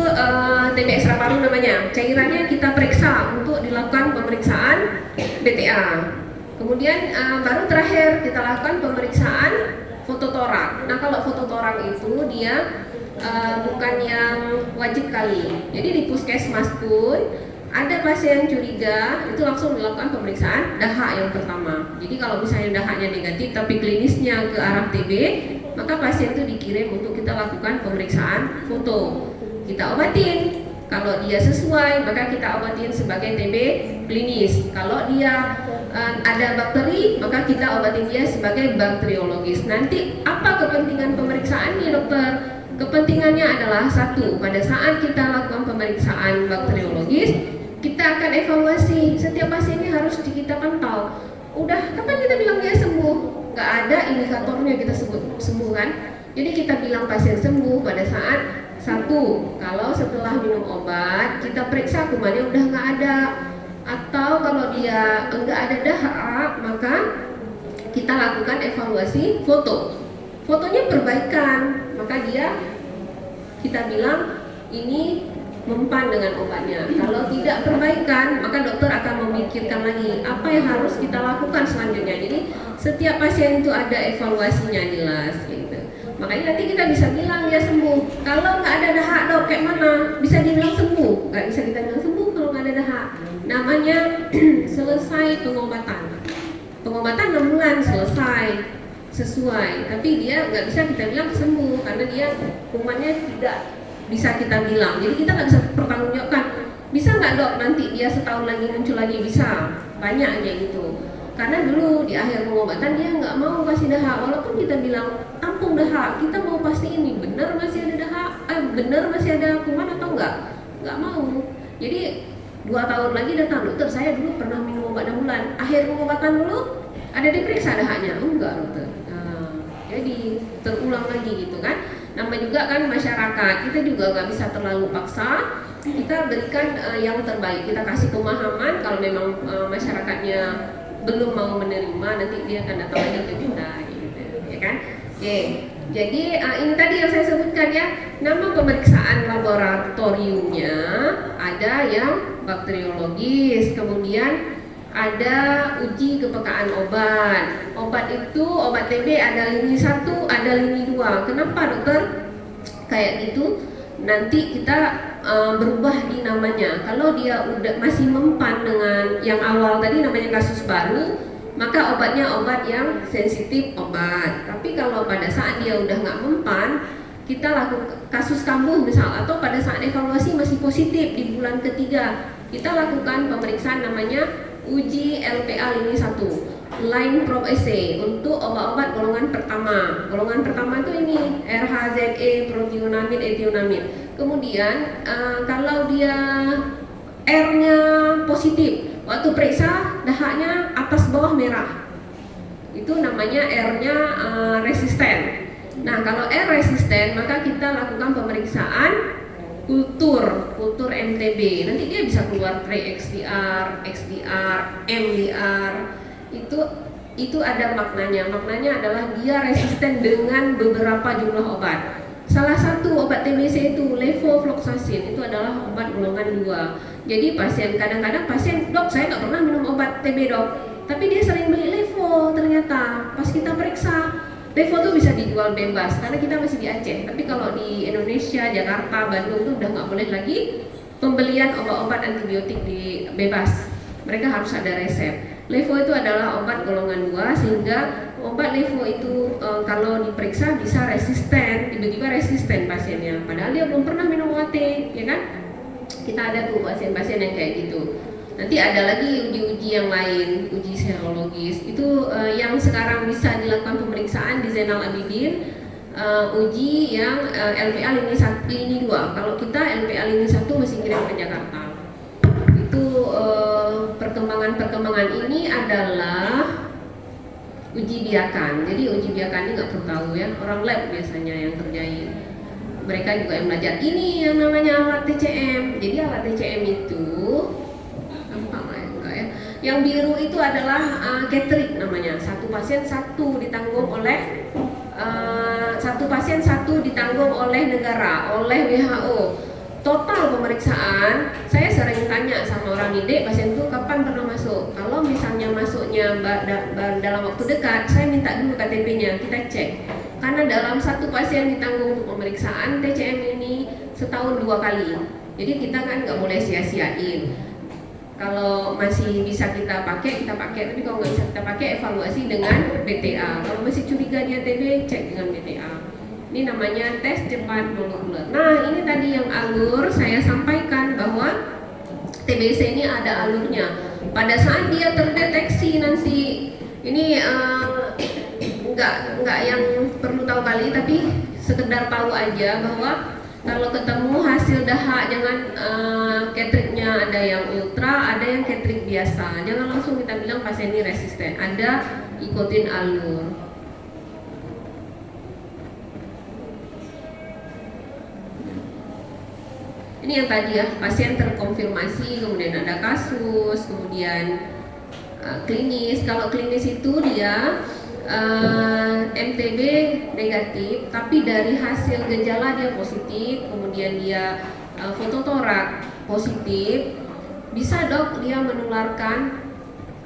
TB ekstra paru namanya. Cairannya kita periksa untuk dilakukan pemeriksaan BTA. Kemudian baru terakhir kita lakukan pemeriksaan foto torak. Nah kalau foto torak itu dia bukan yang wajib kali. Jadi di puskesmas pun ada pasien curiga itu langsung dilakukan pemeriksaan dahak yang pertama. Jadi kalau misalnya dahaknya negatif tapi klinisnya ke arah TB, maka pasien itu dikirim untuk kita lakukan pemeriksaan foto. Kita obatin. Kalau dia sesuai, maka kita obatin sebagai TB klinis. Kalau dia ada bakteri, maka kita obatin dia sebagai bakteriologis. Nanti apa kepentingan pemeriksaannya, dokter? Kepentingannya adalah satu, pada saat kita lakukan pemeriksaan bakteriologis, kita akan evaluasi. Setiap pasiennya harus kita pantau. Udah, kapan kita bilang dia sembuh? Gak ada indikatornya kita sebut sembuh kan? Jadi kita bilang pasien sembuh pada saat satu, kalau setelah minum obat kita periksa kumannya udah nggak ada, atau kalau dia nggak ada dahak, maka kita lakukan evaluasi foto. Fotonya perbaikan, maka kita bilang ini mempan dengan obatnya. Kalau tidak perbaikan, maka dokter akan memikirkan lagi apa yang harus kita lakukan selanjutnya. Jadi setiap pasien itu ada evaluasinya jelas gitu. Makanya nanti kita bisa bilang dia sembuh. Kalau nggak ada dahak dok, kayak mana? Bisa dibilang sembuh? Nggak bisa kita bilang sembuh kalau nggak ada dahak. Namanya selesai pengobatan. Pengobatan 6 bulan selesai, sesuai. Tapi dia nggak bisa kita bilang sembuh karena dia kumannya tidak bisa kita bilang. Jadi kita nggak bisa pertanggungjawabkan. Bisa nggak dok nanti dia setahun lagi muncul lagi? Bisa. Banyak aja gitu. Karena dulu di akhir pengobatan dia nggak mau kasih dahak, walaupun kita bilang tampung dahak, kita mau pasti ini benar masih ada dahak, benar masih ada kuman atau nggak mau. Jadi 2 tahun lagi datang, dokter saya dulu pernah minum obat 6 bulan, akhir pengobatan dulu ada diperiksa dahaknya, enggak dokter. Nah, jadi terulang lagi gitu kan. Nama juga kan masyarakat, kita juga nggak bisa terlalu paksa. Kita berikan yang terbaik, kita kasih pemahaman kalau memang masyarakatnya belum mau menerima, nanti dia akan datang lagi ke kita gitu, ya kan? Oke. Jadi ini tadi yang saya sebutkan ya, nama pemeriksaan laboratoriumnya ada yang bakteriologis, kemudian ada uji kepekaan obat. Obat itu obat TB ada lini 1, ada lini 2. Kenapa dokter? Kayak gitu. Nanti kita berubah di namanya. Kalau dia udah masih mempan dengan yang awal tadi namanya kasus baru, maka obatnya obat yang sensitif obat. Tapi kalau pada saat dia udah nggak mempan, kita lakukan kasus kambuh misal, atau pada saat evaluasi masih positif di bulan ketiga, kita lakukan pemeriksaan namanya uji LPA lini 1, line probe assay untuk obat-obat golongan pertama. Golongan pertama itu ini RHZE, protionamid, ethionamid. Kemudian kalau dia R-nya positif, waktu periksa dahaknya atas bawah merah, itu namanya R-nya resisten. Nah kalau R resisten, maka kita lakukan pemeriksaan kultur MTB. Nanti dia bisa keluar pre-XDR, XDR, MDR. Itu ada maknanya. Maknanya adalah dia resisten dengan beberapa jumlah obat. Salah satu obat TBC itu levofloxacin, itu adalah obat golongan 2. Jadi kadang-kadang pasien, dok saya nggak pernah minum obat TB dok, tapi dia sering beli levo. Ternyata pas kita periksa, levo itu bisa dijual bebas karena kita masih di Aceh. Tapi kalau di Indonesia, Jakarta, Bandung itu udah nggak boleh lagi pembelian obat-obat antibiotik di bebas. Mereka harus ada resep. Levo itu adalah obat golongan 2, sehingga obat levo itu kalau diperiksa bisa resisten, tiba-tiba resisten pasiennya. Padahal dia belum pernah minum OAT, ya kan? Kita ada tuh pasien-pasien yang kayak gitu. Nanti ada lagi uji-uji yang lain, uji serologis. Itu yang sekarang bisa dilakukan pemeriksaan di Zainal Abidin, uji yang LPA lini 2. Kalau kita LPA lini 1 masih kirim ke Jakarta. Itu perkembangan ini adalah uji biakan. Jadi uji biakan ini nggak perlu tahu ya, orang lab biasanya yang kerjain. Mereka juga yang belajar. Ini yang namanya alat TCM. Jadi alat TCM itu gampang lah ya, enggak ya. Yang biru itu adalah catering namanya. Satu pasien satu ditanggung oleh negara, oleh WHO. Total pemeriksaan saya sering tanya sama orang ini, pasien tuh kapan pernah masuk. Kalau misalnya masuknya dalam waktu dekat, saya minta dulu KTP-nya, kita cek. Karena dalam satu pasien ditanggung untuk pemeriksaan TCM ini setahun 2 kali. Jadi kita kan nggak boleh sia-siain. Kalau masih bisa kita pakai, tapi kalau nggak bisa kita pakai, evaluasi dengan BTA. Kalau masih curiga dia TB, cek dengan BTA. Ini namanya tes cepat molekuler. Nah, ini tadi yang alur saya sampaikan bahwa TBC ini ada alurnya. Pada saat dia terdeteksi nanti, ini nggak yang perlu tahu kali, tapi sekedar tahu aja bahwa kalau ketemu hasil dahak, jangan ketriknya ada yang ultra, ada yang ketrik biasa. Jangan langsung kita bilang pasien ini resisten. Ada, ikutin alur. Ini yang tadi ya, pasien terkonfirmasi, kemudian ada kasus, kemudian klinis. Kalau klinis itu dia MTB negatif, tapi dari hasil gejala dia positif, kemudian dia fototorak positif, bisa dok dia menularkan.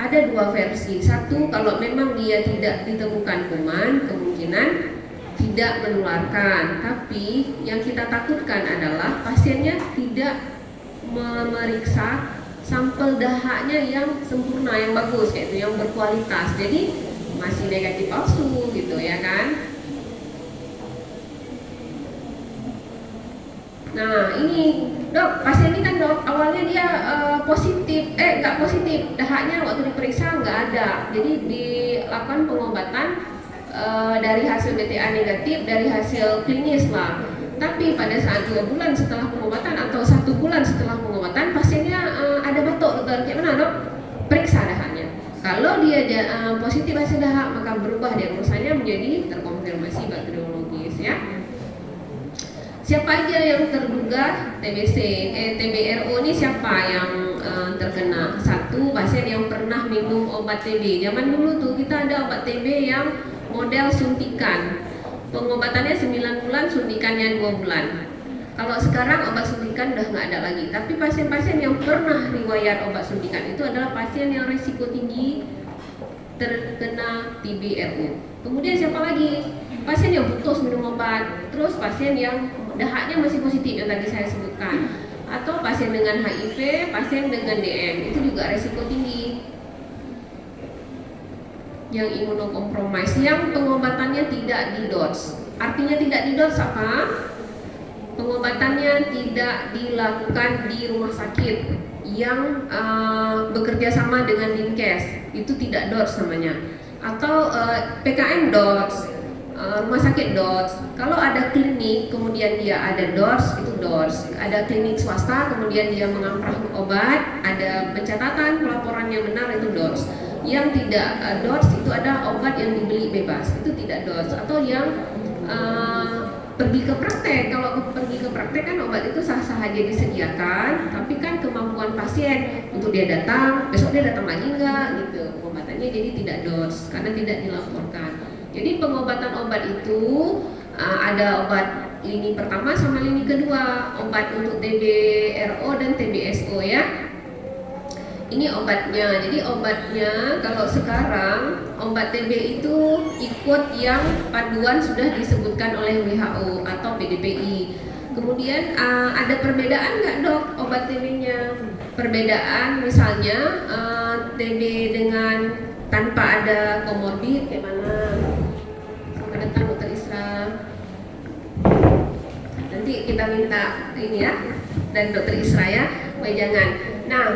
Ada 2 versi. Satu, kalau memang dia tidak ditemukan kuman, kemungkinan tidak menularkan. Tapi yang kita takutkan adalah pasiennya tidak memeriksa sampel dahaknya yang sempurna, yang bagus, yaitu yang berkualitas. Jadi masih negatif palsu gitu ya kan. Nah ini dok, pasien ini kan dok awalnya dia positif, nggak positif, dahaknya waktu diperiksa nggak ada. Jadi dilakukan pengobatan dari hasil BTA negatif, dari hasil klinis lah. Tapi pada saat 2 bulan setelah pengobatan atau 1 bulan setelah pengobatan, pasiennya ada batuk dokter. Kayak mana dok? Periksa dahaknya. Kalau dia positif hasil dahak, maka berubah diagnosanya menjadi terkonfirmasi bakteriologis ya. Siapa aja yang terduga TBC, TBRO ini siapa yang terkena? 1, pasien yang pernah minum obat TB. Zaman dulu tuh kita ada obat TB yang model suntikan, pengobatannya 9 bulan, suntikannya 2 bulan. Kalau sekarang obat suntikan udah nggak ada lagi. Tapi pasien-pasien yang pernah riwayat obat suntikan itu adalah pasien yang risiko tinggi terkena TBRO. Kemudian siapa lagi? Pasien yang putus minum obat, terus pasien yang dahaknya masih positif yang tadi saya sebutkan, atau pasien dengan HIV, pasien dengan DM, itu juga risiko tinggi. Yang imunokompromis, yang pengobatannya tidak didose. Artinya tidak didose apa? Pengobatannya tidak dilakukan di rumah sakit yang bekerja sama dengan Dinkes, itu tidak dose namanya. Atau PKM dose, rumah sakit dose. Kalau ada klinik kemudian dia ada dose, itu dose. Ada klinik swasta kemudian dia mengamprah obat, ada pencatatan pelaporan yang benar, itu dose. Yang tidak dose itu ada obat yang dibeli bebas, itu tidak dose. Atau yang pergi ke praktek. Kalau pergi ke praktek kan obat itu sah-sah aja disediakan, tapi kan kemampuan pasien untuk dia datang, besok dia datang lagi enggak gitu. Pengobatannya jadi tidak dose karena tidak dilaporkan. Jadi pengobatan obat itu ada obat lini pertama sama lini kedua, obat untuk TBRO dan TBSO ya. Ini obatnya. Jadi obatnya kalau sekarang obat TB itu ikut yang panduan sudah disebutkan oleh WHO atau PDPI. Kemudian ada perbedaan nggak dok obat TB-nya? Perbedaan misalnya TB dengan tanpa ada komorbid kayak mana? Sampai datang dokter Isra. Nanti kita minta ini ya dan dokter Isra ya, jangan. Nah,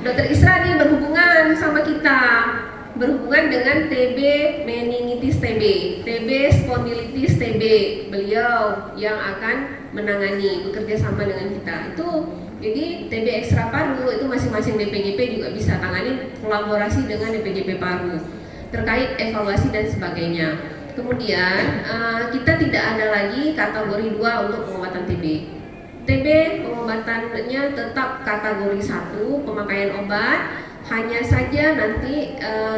dokter Isra nih berhubungan sama kita, berhubungan dengan TB meningitis TB, TB spondilitis TB. Beliau yang akan menangani, bekerja sama dengan kita. Itu jadi TB ekstra paru itu masing-masing DPJP juga bisa tangani, kolaborasi dengan DPJP paru terkait evaluasi dan sebagainya. Kemudian kita tidak ada lagi kategori 2 untuk pengobatan TB. TB pengobatannya tetap kategori 1 pemakaian obat, hanya saja nanti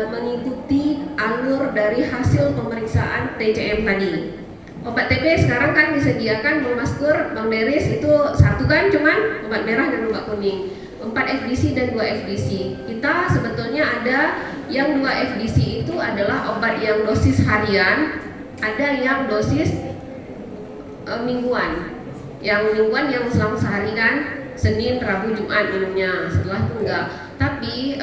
mengikuti alur dari hasil pemeriksaan TCM tadi. Obat TB sekarang kan disediakan Maskur, Bang Deris itu satu kan cuman obat merah dan obat kuning, 4 FDC dan 2 FDC. Kita sebetulnya ada yang 2 FDC itu adalah obat yang dosis harian, ada yang dosis mingguan. Yang mingguan yang selang sehari kan, Senin, Rabu, Jumat minumnya, setelah itu enggak. Tapi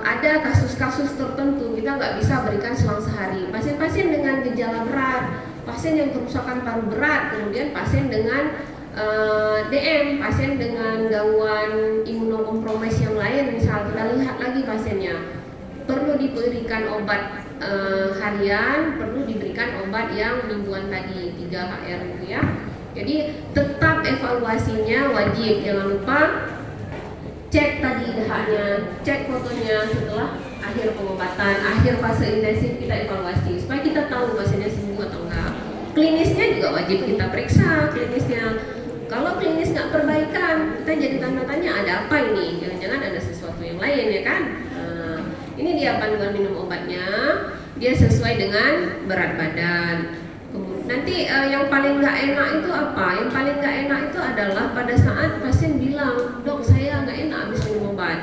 ada kasus-kasus tertentu kita nggak bisa berikan selang sehari. Pasien-pasien dengan gejala berat, pasien yang kerusakan paru berat, kemudian pasien dengan DM, pasien dengan gangguan imunokompromis yang lain, misal kita lihat lagi pasiennya, perlu diberikan obat harian, perlu diberikan obat yang mingguan tadi 3HR itu ya. Jadi tetap evaluasinya wajib, jangan lupa cek tadi DH-nya, cek fotonya setelah akhir pengobatan, akhir fase intensif kita evaluasi supaya kita tahu pasiennya sembuh atau enggak. Klinisnya juga wajib kita periksa klinisnya. Kalau klinis nggak perbaikan, kita jadi tanda tanya ada apa ini? Jangan-jangan ada sesuatu yang lain ya kan? Nah, ini dia panduan minum obatnya, dia sesuai dengan berat badan. Nanti yang paling nggak enak itu apa? Yang paling nggak enak itu adalah pada saat pasien bilang, dok saya nggak enak habis minum obat.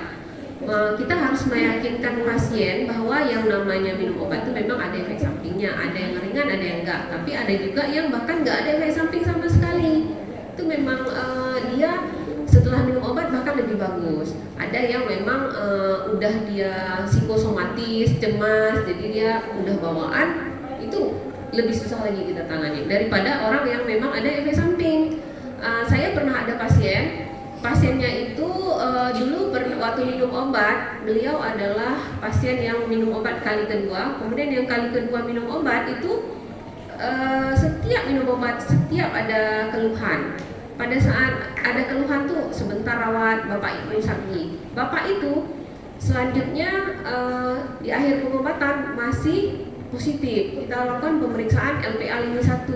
Kita harus meyakinkan pasien bahwa yang namanya minum obat itu memang ada efek sampingnya, ada yang ringan, ada yang enggak. Tapi ada juga yang bahkan nggak ada efek samping sama sekali. Itu memang dia setelah minum obat bahkan lebih bagus. Ada yang memang udah dia psikosomatis, cemas, jadi dia udah bawaan, itu lebih susah lagi kita tangani daripada orang yang memang ada efek samping. Saya pernah ada pasiennya itu dulu waktu minum obat, beliau adalah pasien yang minum obat kali kedua, kemudian yang kali kedua minum obat itu setiap minum obat, setiap ada keluhan. Pada saat ada keluhan tuh sebentar rawat, bapak ibu sakit. Bapak itu selanjutnya di akhir pengobatan masih positif. Kita lakukan pemeriksaan LPA51,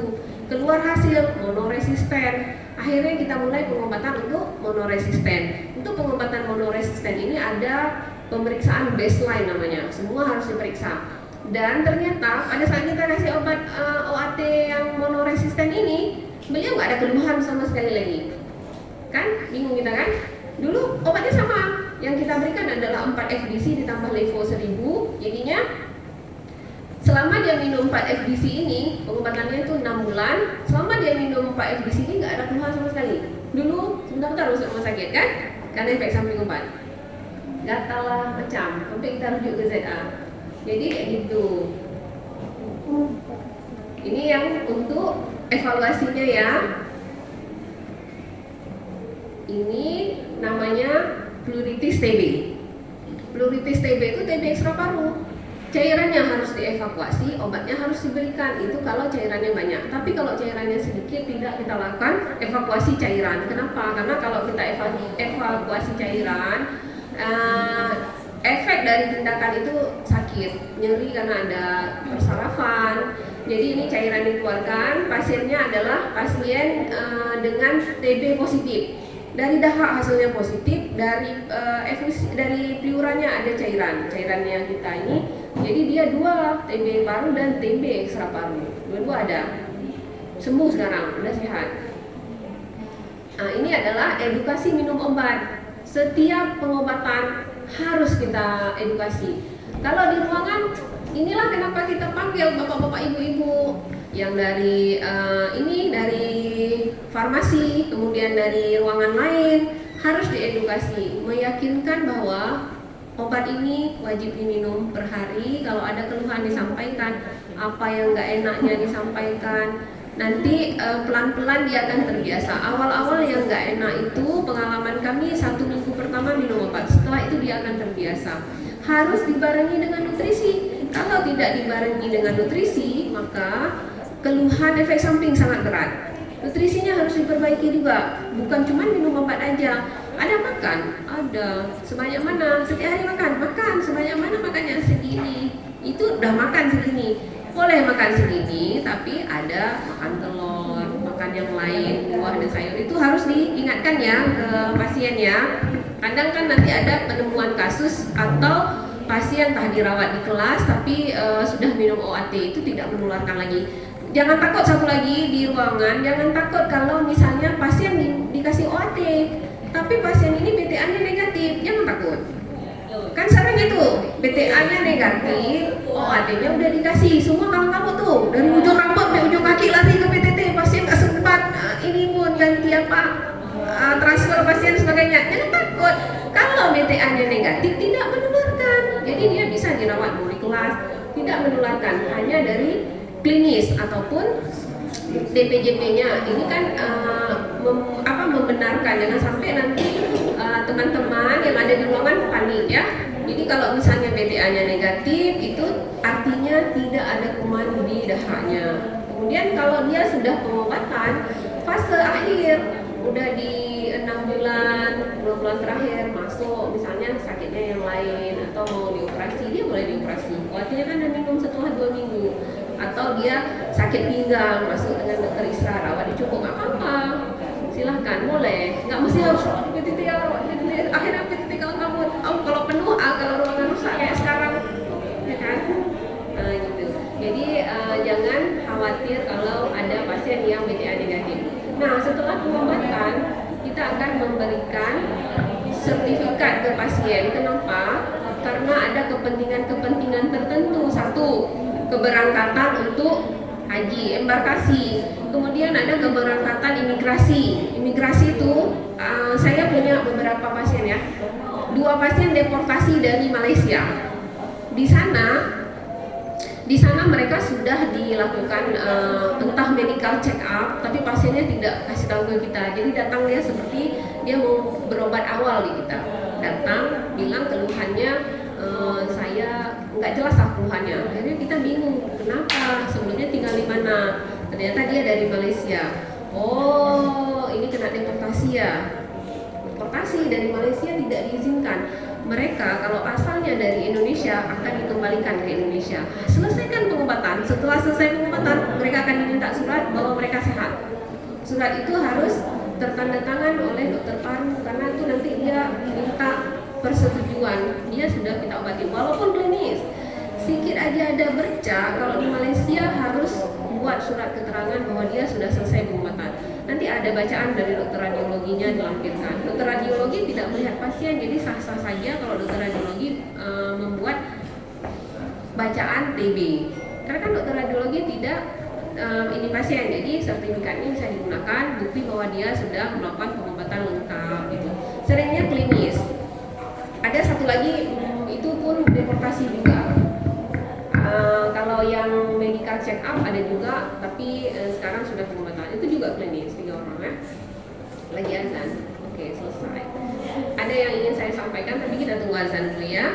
keluar hasil monoresisten. Akhirnya kita mulai pengobatan untuk monoresisten. Untuk pengobatan monoresisten ini ada pemeriksaan baseline namanya, semua harus diperiksa. Dan ternyata pada saat kita kasih obat OAT yang monoresisten ini, beliau nggak ada keluhan sama sekali lagi. Kan? Bingung kita kan? Dulu obatnya sama, yang kita berikan adalah 4 FDC ditambah levo 1000, jadinya selama dia minum 4 FDC ini, pengobatannya itu 6 bulan. Selama dia minum 4 FDC ini nggak ada keluhan sama sekali. Dulu sebentar masuk rumah sakit kan, karena efek samping obat. Gatal lah macam, sampai kita rujuk ke ZA. Jadi kayak gitu. Ini yang untuk evaluasinya ya. Ini namanya pleuritis TB. Pleuritis TB itu TB ekstra paru. Cairannya harus dievakuasi, obatnya harus diberikan. Itu kalau cairannya banyak. Tapi kalau cairannya sedikit, tidak kita lakukan evakuasi cairan. Kenapa? Karena kalau kita evakuasi cairan, efek dari tindakan itu sakit, nyeri karena ada persarafan. Jadi ini cairan dikeluarkan. Pasiennya adalah pasien dengan TB positif. Dari dahak hasilnya positif, dari pliurannya ada cairannya kita ini. Jadi dia 2, TB paru dan TB ekstra paru, dua-dua ada. Sembuh sekarang, udah sehat. Nah, ini adalah edukasi minum obat. Setiap pengobatan harus kita edukasi. Kalau di ruangan, inilah kenapa kita panggil bapak-bapak, ibu-ibu yang dari dari farmasi, kemudian dari ruangan lain, harus diedukasi, meyakinkan bahwa obat ini wajib diminum per hari. Kalau ada keluhan disampaikan, apa yang nggak enaknya disampaikan. Nanti pelan-pelan dia akan terbiasa. Awal-awal yang nggak enak itu pengalaman kami 1 minggu pertama minum obat. Setelah itu dia akan terbiasa. Harus dibarengi dengan nutrisi. Kalau tidak dibarengi dengan nutrisi, maka keluhan efek samping sangat berat. Nutrisinya harus diperbaiki juga. Bukan cuma minum obat aja. Ada makan, ada. Sebanyak mana? Setiap hari makan sebanyak mana makannya segini. Itu udah makan segini. Boleh makan segini, tapi ada makan telur, makan yang lain, buah dan sayur. Itu harus diingatkan ya ke pasien ya. Kadang kan nanti ada penemuan kasus atau pasien entah dirawat di kelas tapi sudah minum OAT, itu tidak menularkan lagi. jangan takut, satu lagi di ruangan, jangan takut kalau misalnya pasien dikasih OAT, tapi pasien ini BTA-nya negatif, jangan takut. Kan sekarang itu BTA-nya negatif, OAT-nya udah dikasih, semua kamu tuh dari ujung rambut sampai ujung kaki lari ke PTT, pasien nggak sempat ini pun ganti apa transfer pasien sebagainya. Jangan takut, kalau BTA-nya negatif tidak menularkan, jadi dia bisa dirawat di kelas, tidak menularkan, hanya dari klinis ataupun DPJP-nya. Ini kan membenarkan, jangan sampai nanti teman-teman yang ada di ruangan panik ya. Jadi kalau misalnya BTA-nya negatif, itu artinya tidak ada kuman di dahaknya. Kemudian kalau dia sudah pengobatan fase akhir, udah di 6 bulan, 2 bulan terakhir masuk, misalnya sakitnya yang lain atau mau dioperasi, dia boleh dioperasi. Artinya kan dia minum setelah 2 minggu. Atau dia sakit pinggang, masuk dengan dokter Isra, rawat di cukup, nggak apa-apa, silahkan, boleh. Nggak mesti harus rawat di PTT, akhirnya PTT kalau penuh, kalau ruangan rusak kayak sekarang, ya kan? Gitu. Jadi jangan khawatir kalau ada pasien yang BTA negatif. Nah, setelah pengobatan kita akan memberikan sertifikat ke pasien. Kenapa? Karena ada kepentingan-kepentingan tertentu. Satu, keberangkatan untuk haji, embarkasi. Kemudian ada keberangkatan imigrasi. Imigrasi itu saya punya beberapa pasien ya. 2 pasien deportasi dari Malaysia. Di sana mereka sudah dilakukan entah medical check up, tapi pasiennya tidak kasih tahu ke kita. Jadi datang dia seperti dia mau berobat awal di kita. Datang bilang keluhannya saya nggak jelas keluhannya. Akhirnya kita bingung, kenapa? Sebelumnya tinggal di mana? Ternyata dia dari Malaysia. Oh, ini kena deportasi ya. Deportasi dari Malaysia tidak diizinkan. Mereka kalau asalnya dari Indonesia akan dikembalikan ke Indonesia. Selesaikan pengobatan. Setelah selesai pengobatan, mereka akan diminta surat bahwa mereka sehat. Surat itu harus tertandatangan oleh dokter paru, karena itu nanti dia minta persetujuan, dia sudah kita obati walaupun klinis. Sedikit aja ada bercak, kalau di Malaysia harus buat surat keterangan bahwa dia sudah selesai pengobatan. Nanti ada bacaan dari dokter radiologinya dilampirkan. Dokter radiologi tidak melihat pasien, jadi sah-sah saja kalau dokter radiologi membuat bacaan TB. Karena kan dokter radiologi tidak ini pasien, jadi sertifikat ini bisa digunakan bukti bahwa dia sudah melakukan pengobatan lengkap gitu. Seringnya klinis. Ada satu lagi itu pun deportasi juga. Kalau yang medical check up ada juga, tapi sekarang sudah pengobatan. Itu juga klinis, 3 orang ya. Lagi azan. Oke, selesai. Ada yang ingin saya sampaikan, tapi kita tunggu azan dulu ya.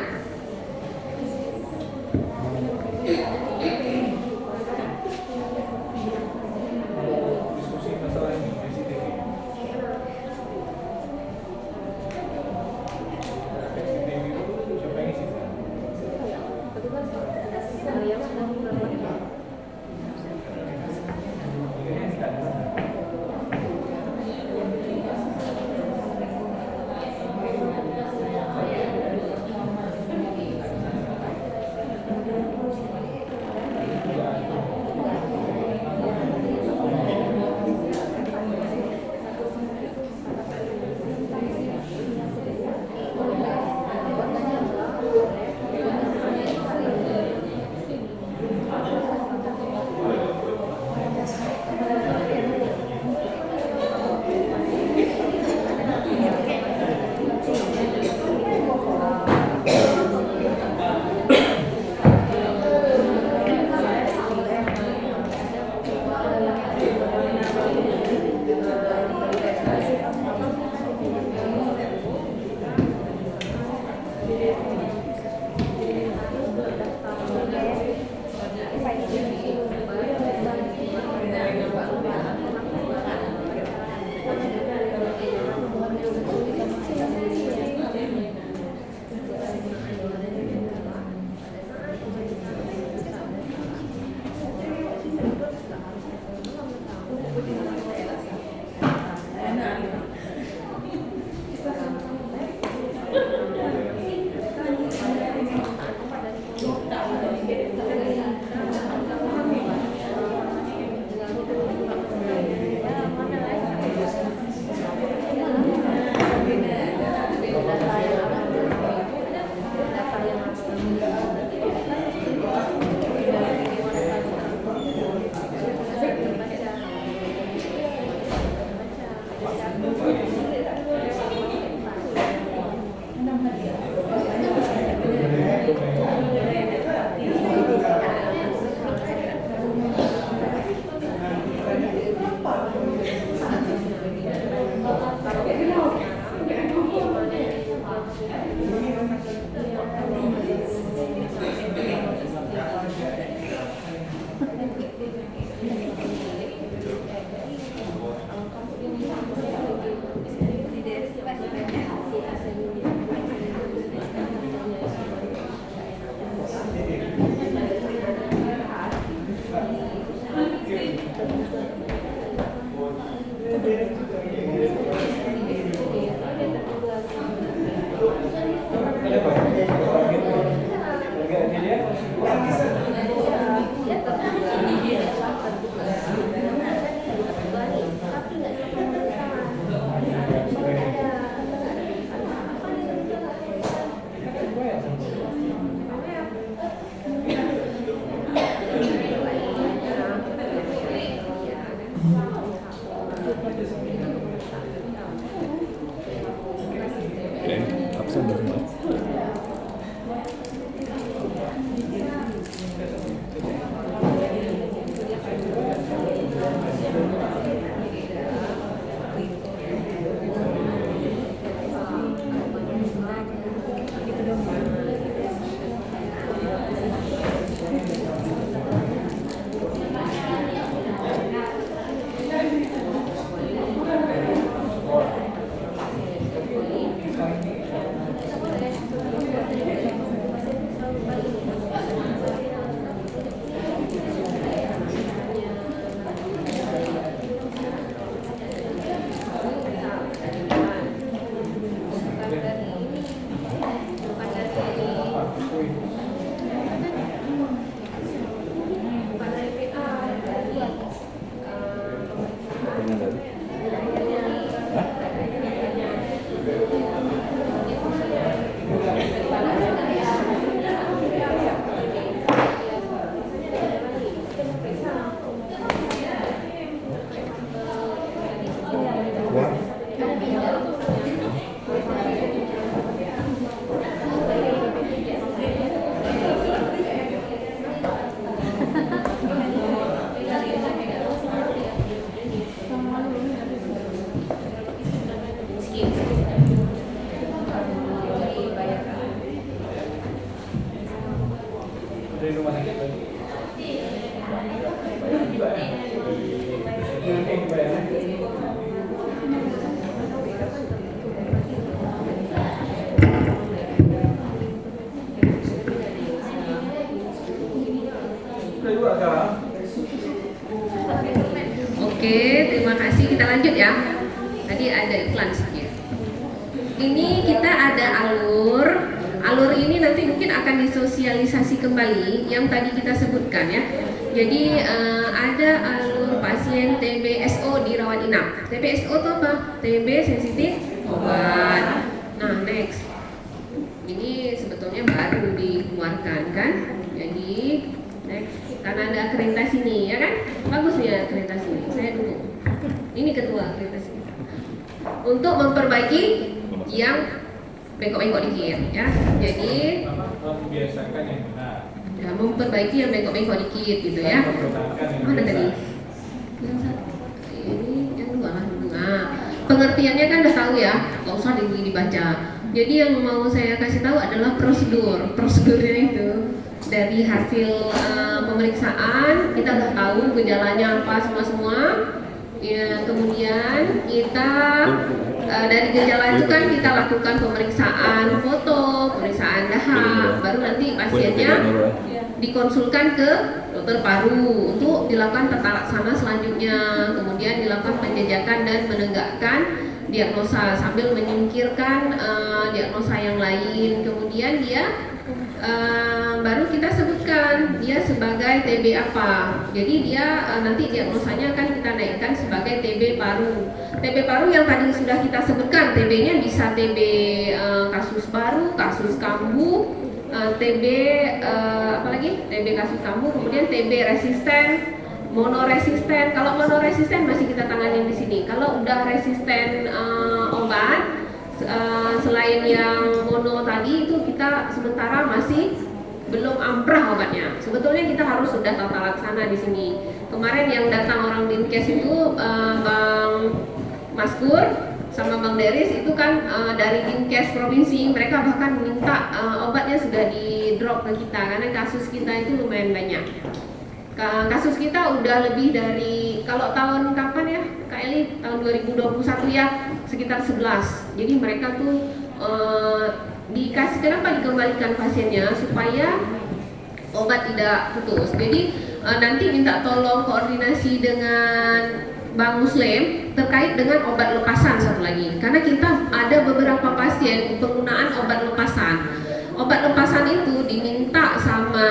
Oke, terima kasih. Kita lanjut ya. Tadi ada iklan sedikit. Ini kita ada alur. Alur ini nanti mungkin akan disosialisasi kembali yang tadi kita sebutkan ya. Jadi ada alur pasien TBSO di rawat inap. TBSO itu apa? TB sensitif obat. Nah, next. Ini sebetulnya baru dikeluarkan kan. Jadi next, karena ada akreditasi nih ya kan. Bagus nih akreditasi ini. Saya dulu. Ini ketua akreditasi. Untuk memperbaiki yang bengkok-bengkok dikit ya. Jadi membiasakan yang benar. ya, memperbaiki yang bengkok-bengkok dikit gitu ya. Mana tadi? Yang satu. Ini yang dua lah. Nah, pengertiannya kan udah tahu ya. Nggak usah dibaca. Jadi yang mau saya kasih tahu adalah prosedurnya itu. Dari hasil pemeriksaan kita udah tahu gejalanya apa semua. Ya, kemudian kita dari gejala itu kan kita lakukan pemeriksaan foto, pemeriksaan dahak, baru nanti pasiennya dikonsulkan ke dokter paru untuk dilakukan tata laksana selanjutnya. Kemudian dilakukan penjajakan dan menegakkan diagnosa sambil menyingkirkan diagnosa yang lain. Kemudian dia baru kita sebutkan dia sebagai TB apa. Jadi dia nanti diagnosanya akan kita naikkan sebagai TB paru. TB paru yang tadi sudah kita sebutkan, TB-nya bisa TB kasus baru, kasus kambuh, TB apalagi TB kasus kambuh, kemudian TB resisten, monoresisten. Kalau monoresisten masih kita tangani di sini. Kalau udah resisten obat selain yang mono tadi itu kita sementara masih belum amprah obatnya. Sebetulnya kita harus sudah tata laksana di sini. Kemarin yang datang orang Dinkes itu Bang Maskur sama Bang Deris itu kan dari Dinkes provinsi, mereka bahkan minta obatnya sudah di drop ke kita karena kasus kita itu lumayan banyak. Kasus kita udah lebih dari, kalau tahun kapan ya Kak Eli, tahun 2021 ya, sekitar 11. Jadi mereka tuh kenapa dikembalikan pasiennya supaya obat tidak putus. Jadi nanti minta tolong koordinasi dengan Bang Muslim terkait dengan obat lepasan satu lagi, karena kita ada beberapa pasien penggunaan obat lepasan. obat lepasan itu diminta sama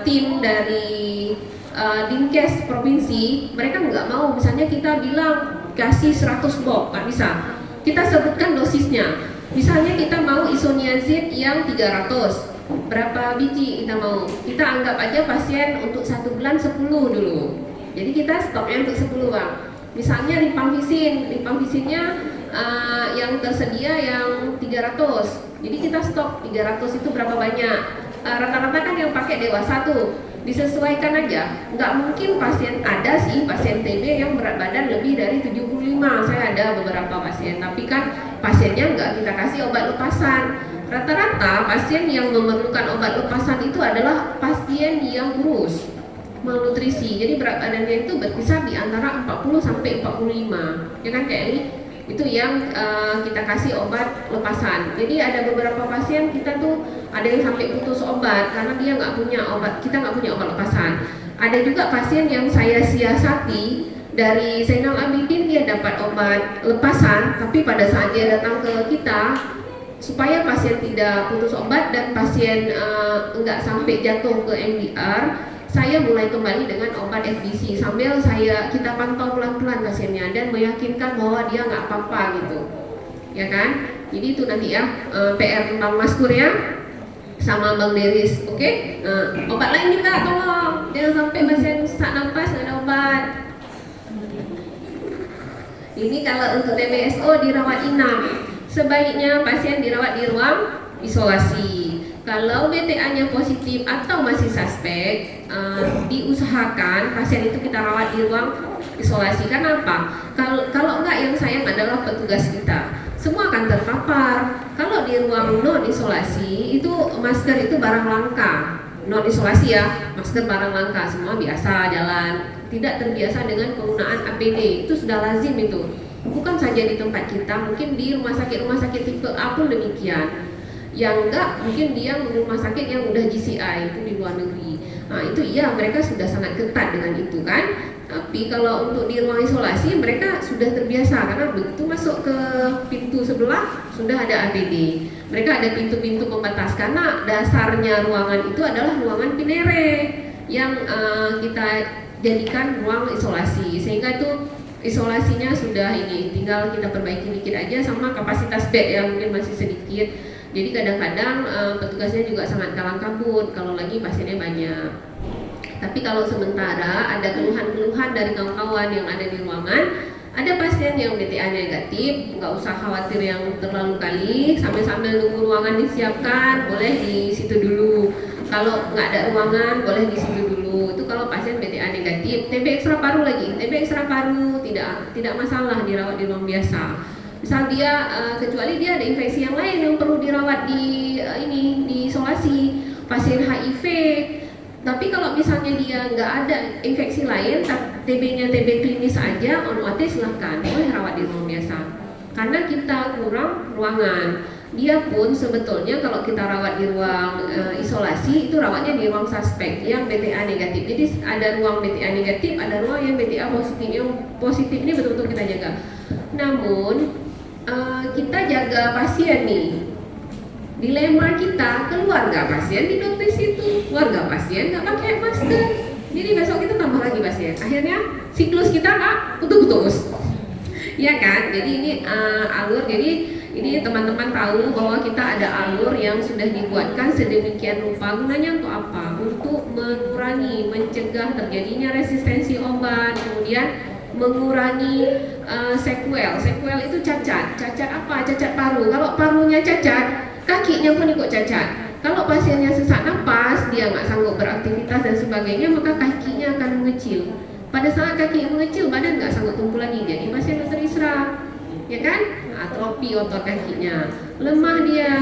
tim dari Dinkes provinsi, mereka nggak mau. Misalnya kita bilang kasih 100 box, nggak bisa. Kita sebutkan dosisnya. Misalnya kita mau isoniazid yang 300, berapa biji kita mau? Kita anggap aja pasien untuk 1 bulan 10 dulu. Jadi kita stopnya untuk 10 Bang. Misalnya rifampicin, yang tersedia yang 300. Jadi kita stop 300 itu berapa banyak? Rata-rata kan yang pakai dewasa tuh. Disesuaikan aja. Nggak mungkin pasien TB yang berat badan lebih dari 75. Saya ada beberapa pasien, tapi kan pasiennya nggak kita kasih obat lepasan. Rata-rata pasien yang memerlukan obat lepasan itu adalah pasien yang kurus, malnutrisi. Jadi berat badannya itu berkisar di antara 40 sampai 45. Ya kan Kak Eli? Itu yang kita kasih obat lepasan. Jadi ada beberapa pasien kita tuh ada yang sampai putus obat karena dia nggak punya obat, kita nggak punya obat lepasan. Ada juga pasien yang saya siasati dari Zainal Abidin, dia dapat obat lepasan, tapi pada saat dia datang ke kita, supaya pasien tidak putus obat dan pasien nggak sampai jatuh ke MDR, saya mulai kembali dengan obat FDC sambil kita pantau pelan-pelan pasiennya dan meyakinkan bahwa dia nggak apa-apa gitu, ya kan? Jadi itu nanti ya PR Bang Maskur ya sama Bang Deris, oke? Obat lain juga tolong, jangan sampai pasien sesak nafas nggak ada obat. Ini kalau untuk TBSO dirawat inap, sebaiknya pasien dirawat di ruang isolasi. Kalau BTA-nya positif atau masih suspek, diusahakan pasien itu kita rawat di ruang isolasi. Kenapa? Kalau enggak, yang sayang adalah petugas kita. Semua akan terpapar. Kalau di ruang non isolasi itu masker itu barang langka. Non isolasi ya, masker barang langka. Semua biasa jalan, tidak terbiasa dengan penggunaan APD. Itu sudah lazim itu. Bukan saja di tempat kita, mungkin di rumah sakit tipe A pun demikian. Yang enggak, mungkin dia di rumah sakit yang udah GCI, itu di luar negeri. Nah itu iya, mereka sudah sangat ketat dengan itu kan. Tapi kalau untuk di ruang isolasi mereka sudah terbiasa karena begitu masuk ke pintu sebelah sudah ada APD. Mereka ada pintu-pintu pembatas karena dasarnya ruangan itu adalah ruangan pinere yang kita jadikan ruang isolasi, sehingga itu isolasinya sudah ini, tinggal kita perbaiki dikit aja sama kapasitas bed yang mungkin masih sedikit. Jadi kadang-kadang petugasnya juga sangat kalang kabut kalau lagi pasiennya banyak. Tapi kalau sementara ada keluhan-keluhan dari kawan-kawan yang ada di ruangan, ada pasien yang BTA negatif, nggak usah khawatir yang terlalu kali, sambil nunggu ruangan disiapkan, boleh di situ dulu. Kalau nggak ada ruangan, boleh di situ dulu. Itu kalau pasien BTA negatif. TB ekstra paru lagi, TB ekstra paru tidak masalah dirawat di ruang biasa. Misal dia kecuali dia ada infeksi yang lain yang perlu dirawat di isolasi, pasien HIV. Tapi kalau misalnya dia nggak ada infeksi lain, TB-nya TB klinis aja, OT silahkan, boleh rawat di ruang biasa. Karena kita kurang ruangan. Dia pun sebetulnya kalau kita rawat di ruang isolasi, itu rawatnya di ruang suspek yang BTA negatif. Jadi ada ruang BTA negatif, ada ruang yang BTA positif. Yang positif ini betul-betul kita jaga. Namun kita jaga pasien nih. Dilema kita, keluarga pasien tidur di situ, keluarga pasien nggak pakai masker. Jadi besok kita tambah lagi pasien. Akhirnya siklus kita nggak putus-putus, ya kan? Jadi ini alur. Jadi ini teman-teman tahu bahwa kita ada alur yang sudah dibuatkan sedemikian rupa. Gunanya untuk apa? Untuk mengurangi, mencegah terjadinya resistensi obat, kemudian mengurangi sequel. Sequel itu cacat. Cacat apa? Cacat paru. Kalau parunya cacat, kakinya pun ikut cacat. Kalau pasiennya sesak napas, dia nggak sanggup beraktivitas dan sebagainya, maka kakinya akan mengecil. Pada saat kaki mengecil, badan nggak sanggup tumbuh lagi, jadi pasien teristirahat, ya kan? Atrofi otot kakinya, lemah dia.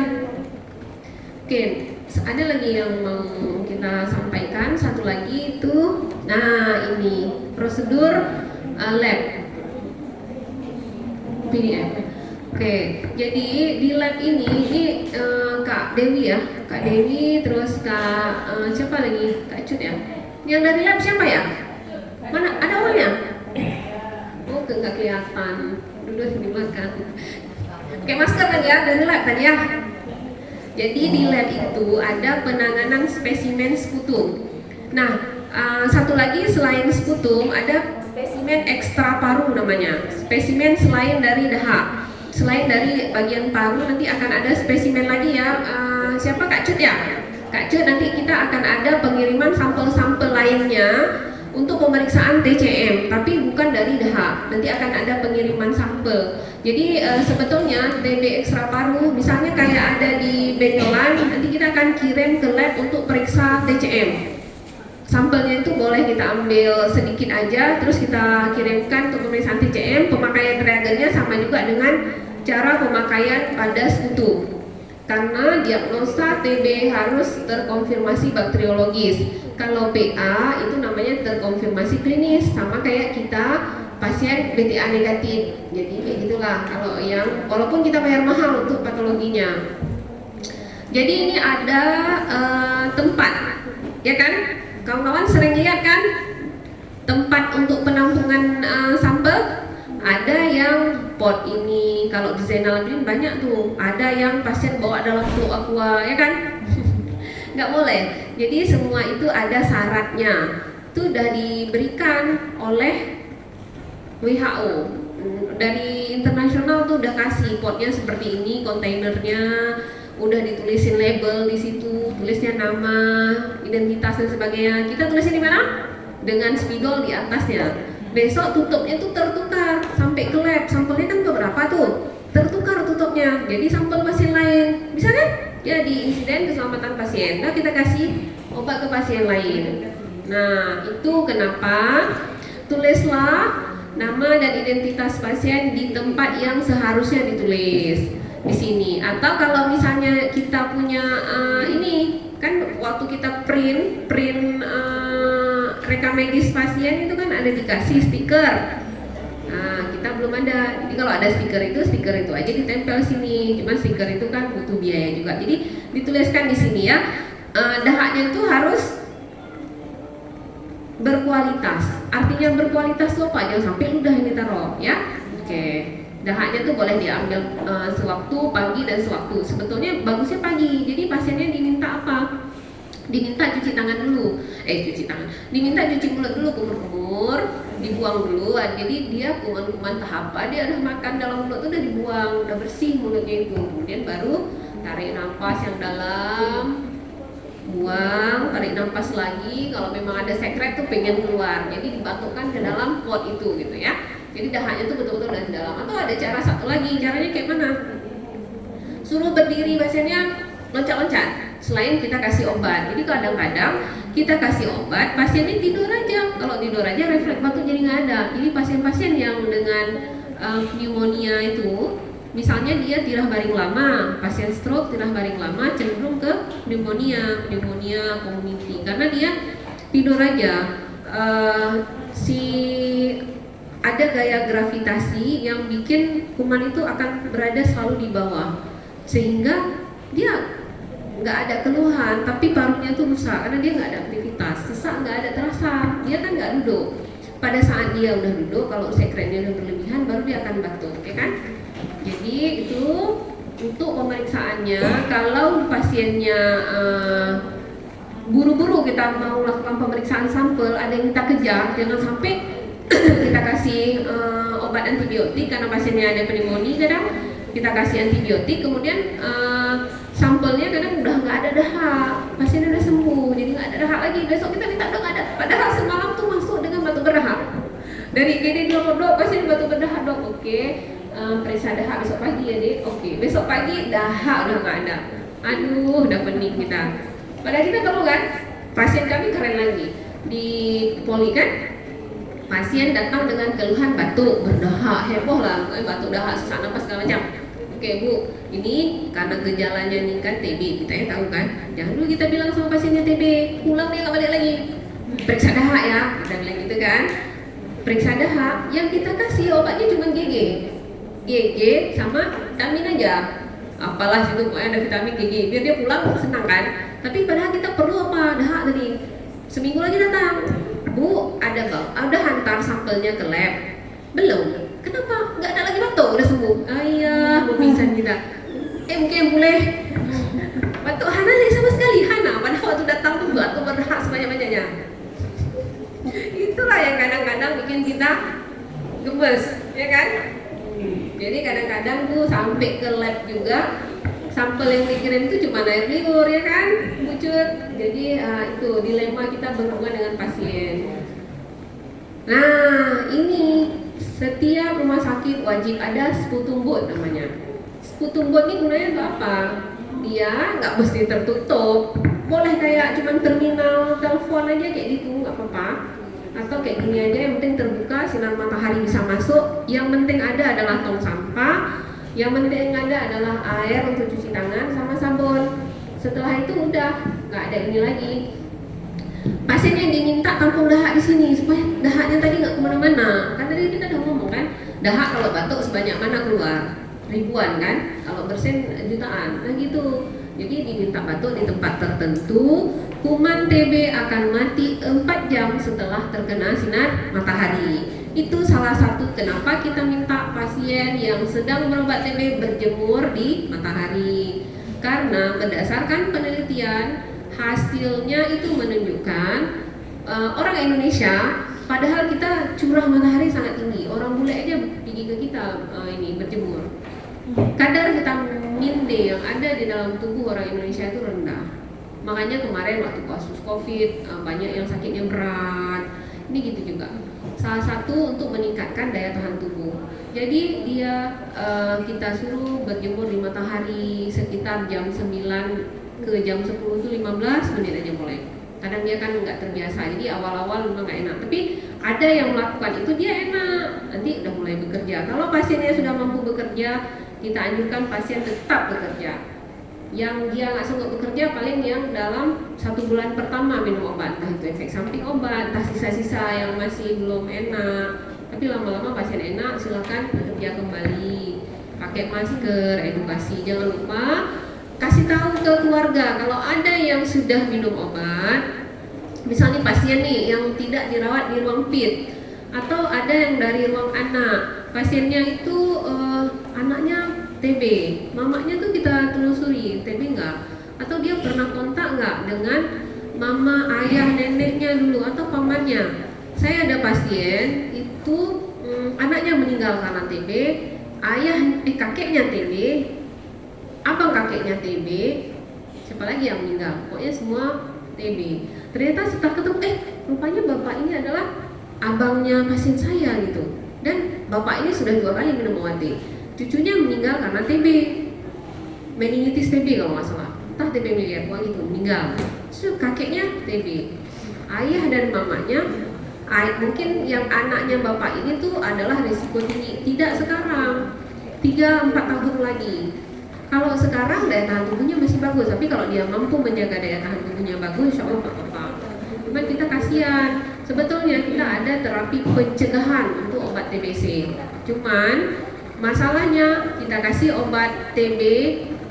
Oke, ada lagi yang mau kita sampaikan, satu lagi itu, nah ini prosedur lab PDF. Oke, jadi di lab ini Kak Dewi ya, Kak Dewi, terus Kak siapa lagi? Kak Cut ya. Yang dari lab siapa ya? Mana ada orangnya? Oh, nggak kelihatan. Duduk di belakang. Oke, masker tadi ya dari lab tadi ya. Jadi di lab itu ada penanganan spesimen sputum. Nah, satu lagi selain sputum ada spesimen ekstra paru namanya. Spesimen selain dari dahak. Selain dari bagian paru nanti akan ada spesimen lagi ya. Siapa Kak Cut ya? Kak Cut, nanti kita akan ada pengiriman sampel-sampel lainnya untuk pemeriksaan TCM, tapi bukan dari dahak. Nanti akan ada pengiriman sampel. Jadi sebetulnya TB ekstra paru, misalnya kayak ada di Benyolan, nanti kita akan kirim ke lab untuk periksa TCM. Sampelnya itu boleh kita ambil sedikit aja, terus kita kirimkan untuk pemeriksaan TCM. Pemakaian reagennya sama juga dengan cara pemakaian pada sekutu. Karena diagnosa TB harus terkonfirmasi bakteriologis. Kalau PA itu namanya terkonfirmasi klinis, sama kayak kita pasien BTA negatif. Jadi kayak gitulah kalau yang walaupun kita bayar mahal untuk patologinya. Jadi ini ada tempat, ya kan? Kawan-kawan sering lihat kan tempat untuk penampungan sampel? Ada yang pot ini, kalau di Zainal Abidin banyak tuh. Ada yang pasien bawa dalam peluk aqua, ya kan? Nggak boleh. Jadi semua itu ada syaratnya. Itu udah diberikan oleh WHO. Dari internasional tuh udah kasih potnya seperti ini, kontainernya udah ditulisin label di situ, tulisnya nama, identitas dan sebagainya. Kita tulisin di mana? Dengan spidol di atasnya. Besok tutupnya tuh tertukar sampai ke lab. Sampelnya kan beberapa tuh, tertukar tutupnya. Jadi sampel pasien lain, bisa kan? Ya di insiden keselamatan pasien. Nah kita kasih obat ke pasien lain. Nah itu kenapa tulislah nama dan identitas pasien di tempat yang seharusnya ditulis di sini. Atau kalau misalnya kita punya ini kan waktu kita print rekam medis pasien itu kan ada dikasih stiker. Nah kita belum ada. Jadi kalau ada stiker itu aja ditempel sini. Cuma stiker itu kan butuh biaya juga. Jadi dituliskan di sini ya. Dahaknya itu harus berkualitas. Artinya berkualitas tuh apa? Jangan sampai ludah ini taruh ya. Oke. Dahaknya tuh boleh diambil sewaktu pagi dan sewaktu. Sebetulnya bagusnya pagi. Jadi pasiennya diminta apa? Diminta cuci tangan dulu. Diminta cuci mulut dulu, kumur-kumur, dibuang dulu. Jadi dia kuman-kuman tahap apa dia udah makan dalam mulut tuh udah dibuang, udah bersih mulutnya itu. Kemudian baru tarik nafas yang dalam, buang, tarik nafas lagi. Kalau memang ada sekret tuh pengen keluar, jadi dibatukkan ke dalam pot itu gitu ya. Jadi dahaknya tuh betul-betul dari dalam. Atau ada cara satu lagi, caranya kayak mana? Suruh berdiri pasiennya loncat-loncat. Selain kita kasih obat, jadi kadang-kadang kita kasih obat, pasiennya tidur aja. Kalau tidur aja refleks batuk jadi nggak ada. Jadi pasien-pasien yang dengan pneumonia itu, misalnya dia tirah baring lama, pasien stroke tirah baring lama cenderung ke pneumonia community karena dia tidur aja. Ada gaya gravitasi yang bikin kuman itu akan berada selalu di bawah, sehingga dia nggak ada keluhan, tapi parunya tuh rusak karena dia nggak ada aktivitas, sesak nggak ada terasa, dia kan nggak duduk. Pada saat dia udah duduk, kalau sekretnya udah berlebihan, baru dia akan batuk, ya kan? Jadi itu untuk pemeriksaannya. Kalau pasiennya buru-buru kita mau lakukan pemeriksaan sampel, ada yang kita kejar, jangan sampai kita kasih obat antibiotik karena pasiennya ada pneumonia, kadang kita kasih antibiotik, kemudian sampelnya kadang udah nggak ada dahak, pasiennya udah sembuh, jadi nggak ada dahak lagi. Besok kita minta dok ada, padahal semalam tuh masuk dengan batuk berdahak. Dari IGD dok, pasien batuk berdahak dok, oke. Periksa dahak besok pagi ya dek, oke. Besok pagi dahak udah nggak ada, aduh udah pening kita. Padahal kita perlu kan, pasien kami keren lagi di poli kan. Pasien datang dengan keluhan batuk berdahak, heboh lah, batuk dahak, sesak napas segala macam. Oke bu, ini karena gejalanya nih kan TB, kita yang tahu kan. Jangan dulu kita bilang sama pasiennya TB, pulang dia nggak balik lagi. Periksa dahak ya, kita bilang gitu kan. Periksa dahak, yang kita kasih obatnya cuma GG sama vitamin aja. Apalah situ pokoknya ada vitamin GG, biar dia pulang senang kan. Tapi padahal kita perlu apa? Dahak tadi. Seminggu lagi datang. Bu, ada hantar sampelnya ke lab. Belum. Kenapa? Nggak ada lagi batuk, udah sembuh. Ayah, berpisan kita. Mungkin boleh katanya. Itulah yang kadang-kadang bikin kita gemes, ya kan? Jadi kadang-kadang tuh sampai ke lab juga sampel yang dikirim itu cuma air liur, ya kan, Bucut. Jadi itu dilema kita berhubungan dengan pasien. Nah, ini setiap rumah sakit wajib ada sputum-boot namanya. Sputum-boot ini gunanya untuk apa? Dia nggak mesti tertutup, boleh kayak cuman terminal telepon aja kayak gitu, nggak apa-apa. Atau kayak gini aja, yang penting terbuka, sinar matahari bisa masuk. Yang penting ada adalah tong sampah. Yang penting ada adalah air untuk cuci tangan sama sabun. Setelah itu udah nggak ada ini lagi. Pasien yang diminta tampung dahak di sini supaya dahaknya tadi nggak kemana-mana. Kan tadi kita udah ngomong kan, dahak kalau batuk sebanyak mana keluar? Ribuan kan? Kalau bersin jutaan. Nah gitu. Jadi diminta batuk di tempat tertentu. Kuman TB akan mati 4 jam setelah terkena sinar matahari. Itu salah satu kenapa kita minta pasien yang sedang berobat TB berjemur di matahari. Karena berdasarkan penelitian, hasilnya itu menunjukkan orang Indonesia, padahal kita curah matahari sangat tinggi. Orang bule aja pergi ke kita ini berjemur. Kadar vitamin D yang ada di dalam tubuh orang Indonesia itu rendah. Makanya kemarin waktu kasus COVID banyak yang sakitnya berat. Ini gitu juga. Salah satu untuk meningkatkan daya tahan tubuh. Jadi dia kita suruh berjemur di matahari sekitar jam 9 ke jam 10 itu 15 menit aja mulai. Kadang dia kan nggak terbiasa, jadi awal-awal memang nggak enak. Tapi ada yang melakukan itu dia enak, nanti udah mulai bekerja. Kalau pasiennya sudah mampu bekerja, kita anjurkan pasien tetap bekerja. Yang dia nggak sanggup bekerja paling yang dalam 1 bulan pertama minum obat, entah itu efek samping obat, entah sisa-sisa yang masih belum enak. Tapi lama-lama pasien enak, silakan bekerja kembali, pakai masker, edukasi. Jangan lupa kasih tahu ke keluarga kalau ada yang sudah minum obat, misalnya pasien nih yang tidak dirawat di ruang PIT, atau ada yang dari ruang anak, pasiennya itu anaknya TB, mamanya tuh kita telusuri TB enggak, atau dia pernah kontak enggak dengan mama, ayah, neneknya dulu atau pamannya. Saya ada pasien itu anaknya meninggal karena TB, kakeknya TB, abang kakeknya TB, siapa lagi yang meninggal, pokoknya semua TB. Ternyata setelah ketemu, rupanya bapak ini adalah abangnya pasien saya gitu. Dan bapak ini sudah 2 kali minum obat. Cucunya meninggal karena TB, meningitis TB kalau nggak salah, entah TB miliar gitu, meninggal. So, kakeknya TB, ayah dan mamanya, mungkin yang anaknya bapak ini tuh adalah risiko tinggi. Tidak sekarang, 3-4 tahun lagi. Kalau sekarang daya tahan tubuhnya masih bagus, tapi kalau dia mampu menjaga daya tahan tubuhnya bagus, insya Allah apa-apa. Cuma kita kasihan, sebetulnya kita ada terapi pencegahan untuk obat TBC. Cuman masalahnya kita kasih obat TB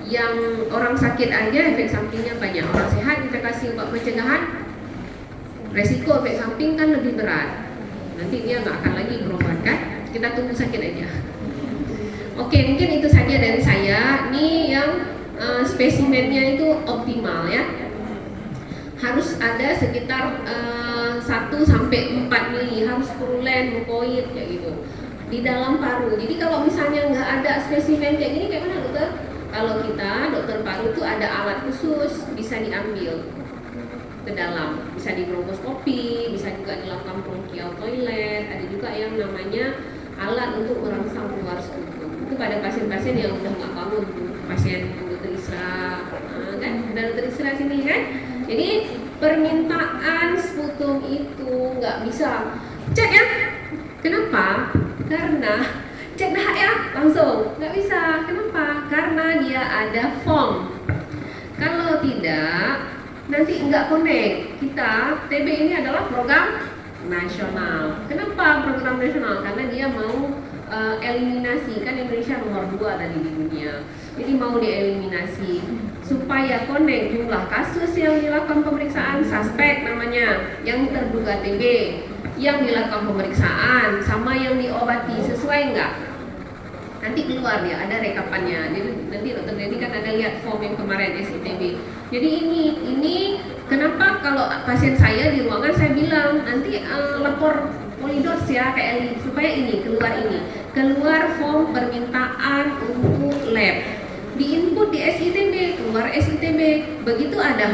yang orang sakit aja efek sampingnya banyak. Orang sehat kita kasih obat pencegahan, resiko efek samping kan lebih berat. Nanti dia nggak akan lagi berobat kan? Kita tunggu sakit aja. Oke, mungkin itu saja dari saya. Ini yang spesimennya itu optimal ya. Harus ada sekitar 1-4 mili, harus purulen, mukoid kayak gitu di dalam paru. Jadi kalau misalnya nggak ada spesimen kayak gini, kayak mana dokter? Kalau kita dokter paru itu ada alat khusus, bisa diambil ke dalam, bisa di bronkoskopi, bisa juga dilakukan bronchial toilet. Ada juga yang namanya alat untuk merangsang keluar sputum. Itu pada pasien-pasien yang udah nggak bangun, pasien dokter Isra, kan? Ada dokter Isra sini kan? Jadi permintaan sputum itu nggak bisa cek ya. Kenapa? Karena cek dahak ya langsung nggak bisa. Kenapa? Karena dia ada form. Kalau tidak nanti nggak connect. Kita TB ini adalah program nasional. Kenapa program nasional? Karena dia mau eliminasi, kan Indonesia nomor 2 tadi di dunia. Jadi mau dieliminasi supaya connect jumlah kasus yang dilakukan pemeriksaan suspek namanya, yang terduga TB, yang dilakukan pemeriksaan sama yang diobati sesuai enggak? nanti keluar dia ada rekapannya. Jadi nanti dokter Denny kan ada lihat form yang kemarin SITB. Jadi ini kenapa kalau pasien saya di ruangan saya bilang nanti lapor Polidots ya kayak Eli supaya keluar form permintaan untuk lab, diinput di SITB, keluar SITB. Begitu ada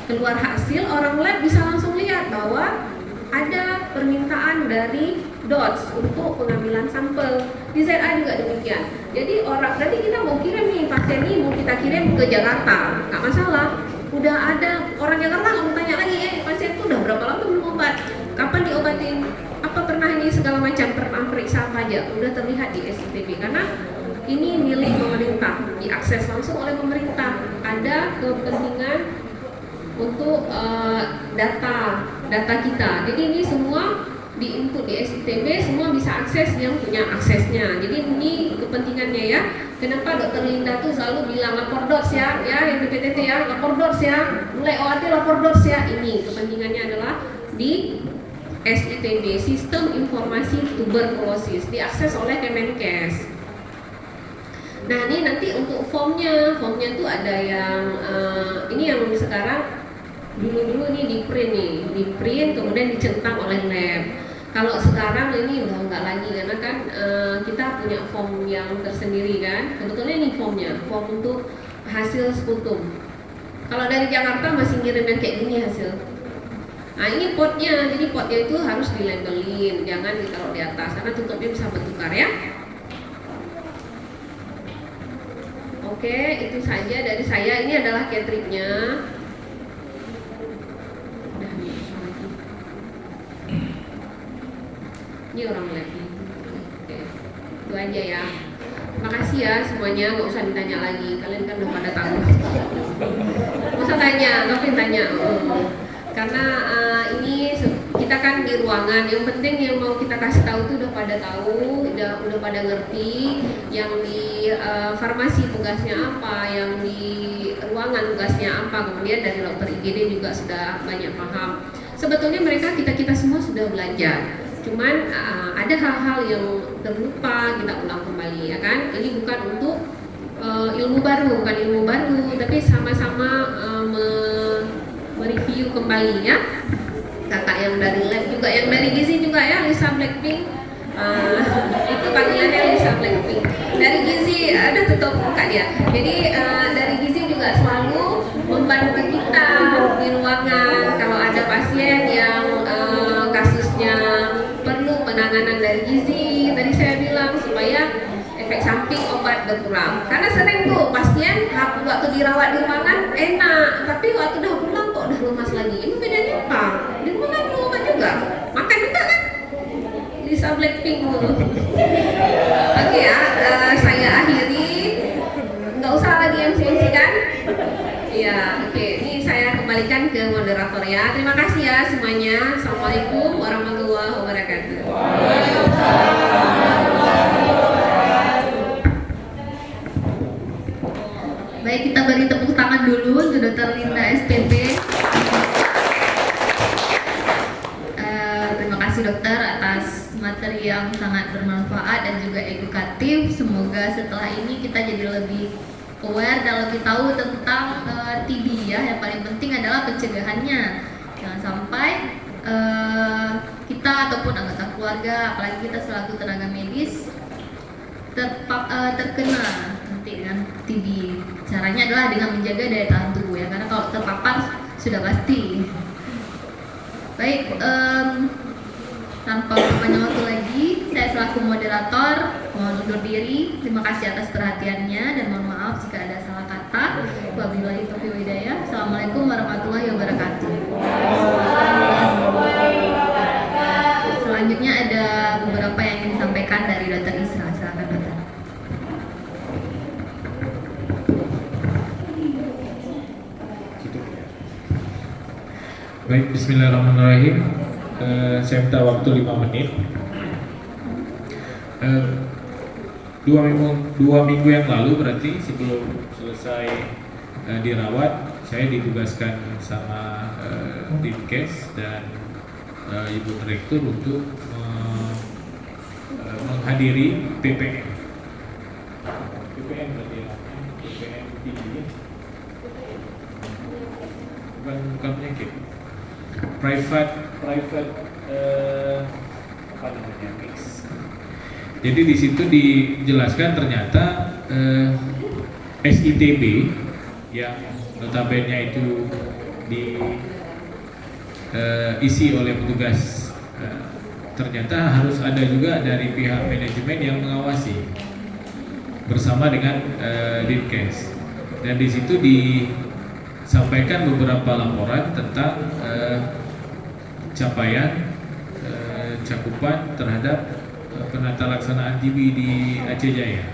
keluar hasil, orang lab bisa langsung lihat bahwa ada permintaan dari DOTS untuk pengambilan sampel. Di ZA juga demikian. Jadi berarti kita mau kirim nih pasien ini, mau kita kirim ke Jakarta, nggak masalah. Udah ada orang Jakarta nggak mau tanya lagi, pasien itu udah berapa lama belum obat, kapan diobatin, apa pernah ini segala macam, periksa apa aja, udah terlihat di SITB karena ini milik pemerintah, diakses langsung oleh pemerintah. Ada kepentingan untuk data kita. Jadi ini semua di-input di SITB, semua bisa akses yang punya aksesnya. Jadi ini kepentingannya ya. Kenapa Dokter Linda tuh selalu bilang lapor DOTS ya yang PTT ya, lapor DOTS ya, mulai OAT lapor DOTS ya. Ini kepentingannya adalah di SITB, Sistem Informasi Tuberkulosis, diakses oleh Kemenkes. Nah ini nanti untuk formnya tuh ada yang ini yang sekarang dulu nih di print kemudian dicentang oleh lab. Kalau sekarang ini udah enggak lagi karena kan kita punya form yang tersendiri kan. Sebetulnya ini form untuk hasil sputum. Kalau dari Jakarta masih ngirim yang kayak gini hasil. Nah ini potnya, jadi potnya itu harus dilabelin, jangan ditaruh di atas karena tutupnya bisa bertukar ya. Oke, itu saja dari saya. Ini adalah cartridge-nya. Ini orang lagi. Oke, itu aja ya. Terima kasih ya semuanya, nggak usah ditanya lagi. Kalian kan udah pada tahu. Nggak usah tanya, nggak pengen tanya. Karena ini kita kan di ruangan. Yang penting yang mau kita kasih tahu itu udah pada tahu, udah pada ngerti. Yang di farmasi tugasnya apa, yang di ruangan tugasnya apa. Kemudian dari dokter IGD juga sudah banyak paham. Sebetulnya kita semua sudah belajar. Cuman ada hal-hal yang terlupa, kita ulang kembali ya kan. Ini bukan untuk ilmu baru, tapi sama-sama mereview kembali ya. Kakak yang dari lab juga, yang dari gizi juga ya, Lisa Blackpink. Itu panggilannya Lisa Blackpink. Dari gizi ada tutup muka dia. Jadi dari gizi juga selalu membantu kita di ruangan kalau ada pasien yang kasusnya perlu penanganan dari gizi. Tadi saya bilang supaya efek samping obat berkurang. Karena sering tuh pasien waktu dirawat di ruangan enak, tapi waktu udah pulang kok udah lemas lagi. Ini bedanya apa? Di rumah kan minum obat juga, makan juga kan? Lisa Blackpink dulu. Oke ya, saya akhiri. Nggak usah lagi MC kan? Iya, oke. Ini saya kembalikan ke moderator ya. Terima kasih ya semuanya. Assalamualaikum warahmatullahi wabarakatuh. Baik, kita beri tepuk tangan dulu untuk Dr. Linda SPP. Terima kasih dokter atas materi yang sangat bermanfaat dan juga edukatif. Semoga setelah ini kita jadi lebih aware dan lebih tahu tentang TB ya. Yang paling penting adalah pencegahannya. Jangan sampai kita ataupun anggota keluarga, apalagi kita selaku tenaga medis terkena nanti dengan TB. Caranya adalah dengan menjaga daya tahan tubuh ya, karena kalau terpapar sudah pasti. Baik, tanpa berpanjang waktu lagi, saya selaku moderator mohon undur diri. Terima kasih atas perhatiannya dan mohon maaf jika ada salah kata. Wabillahi taufiq wal hidayah. Assalamualaikum warahmatullahi wabarakatuh. Selanjutnya ada beberapa yang ingin disampaikan dari Dr. Isra. Silakan dokter. Baik, bismillahirrahmanirrahim. Saya minta waktu 5 menit. 2 minggu yang lalu berarti sebelum selesai dirawat, saya ditugaskan sama Dinkes dan Ibu Direktur untuk menghadiri PPM. bukan penyakit, private apa namanya, mix. Jadi di situ dijelaskan ternyata SITB yang notabene itu diisi oleh petugas, ternyata harus ada juga dari pihak manajemen yang mengawasi bersama dengan Dinkes. Dan di situ disampaikan beberapa laporan tentang capaian cakupan terhadap penata laksanaan TB di Aceh Jaya.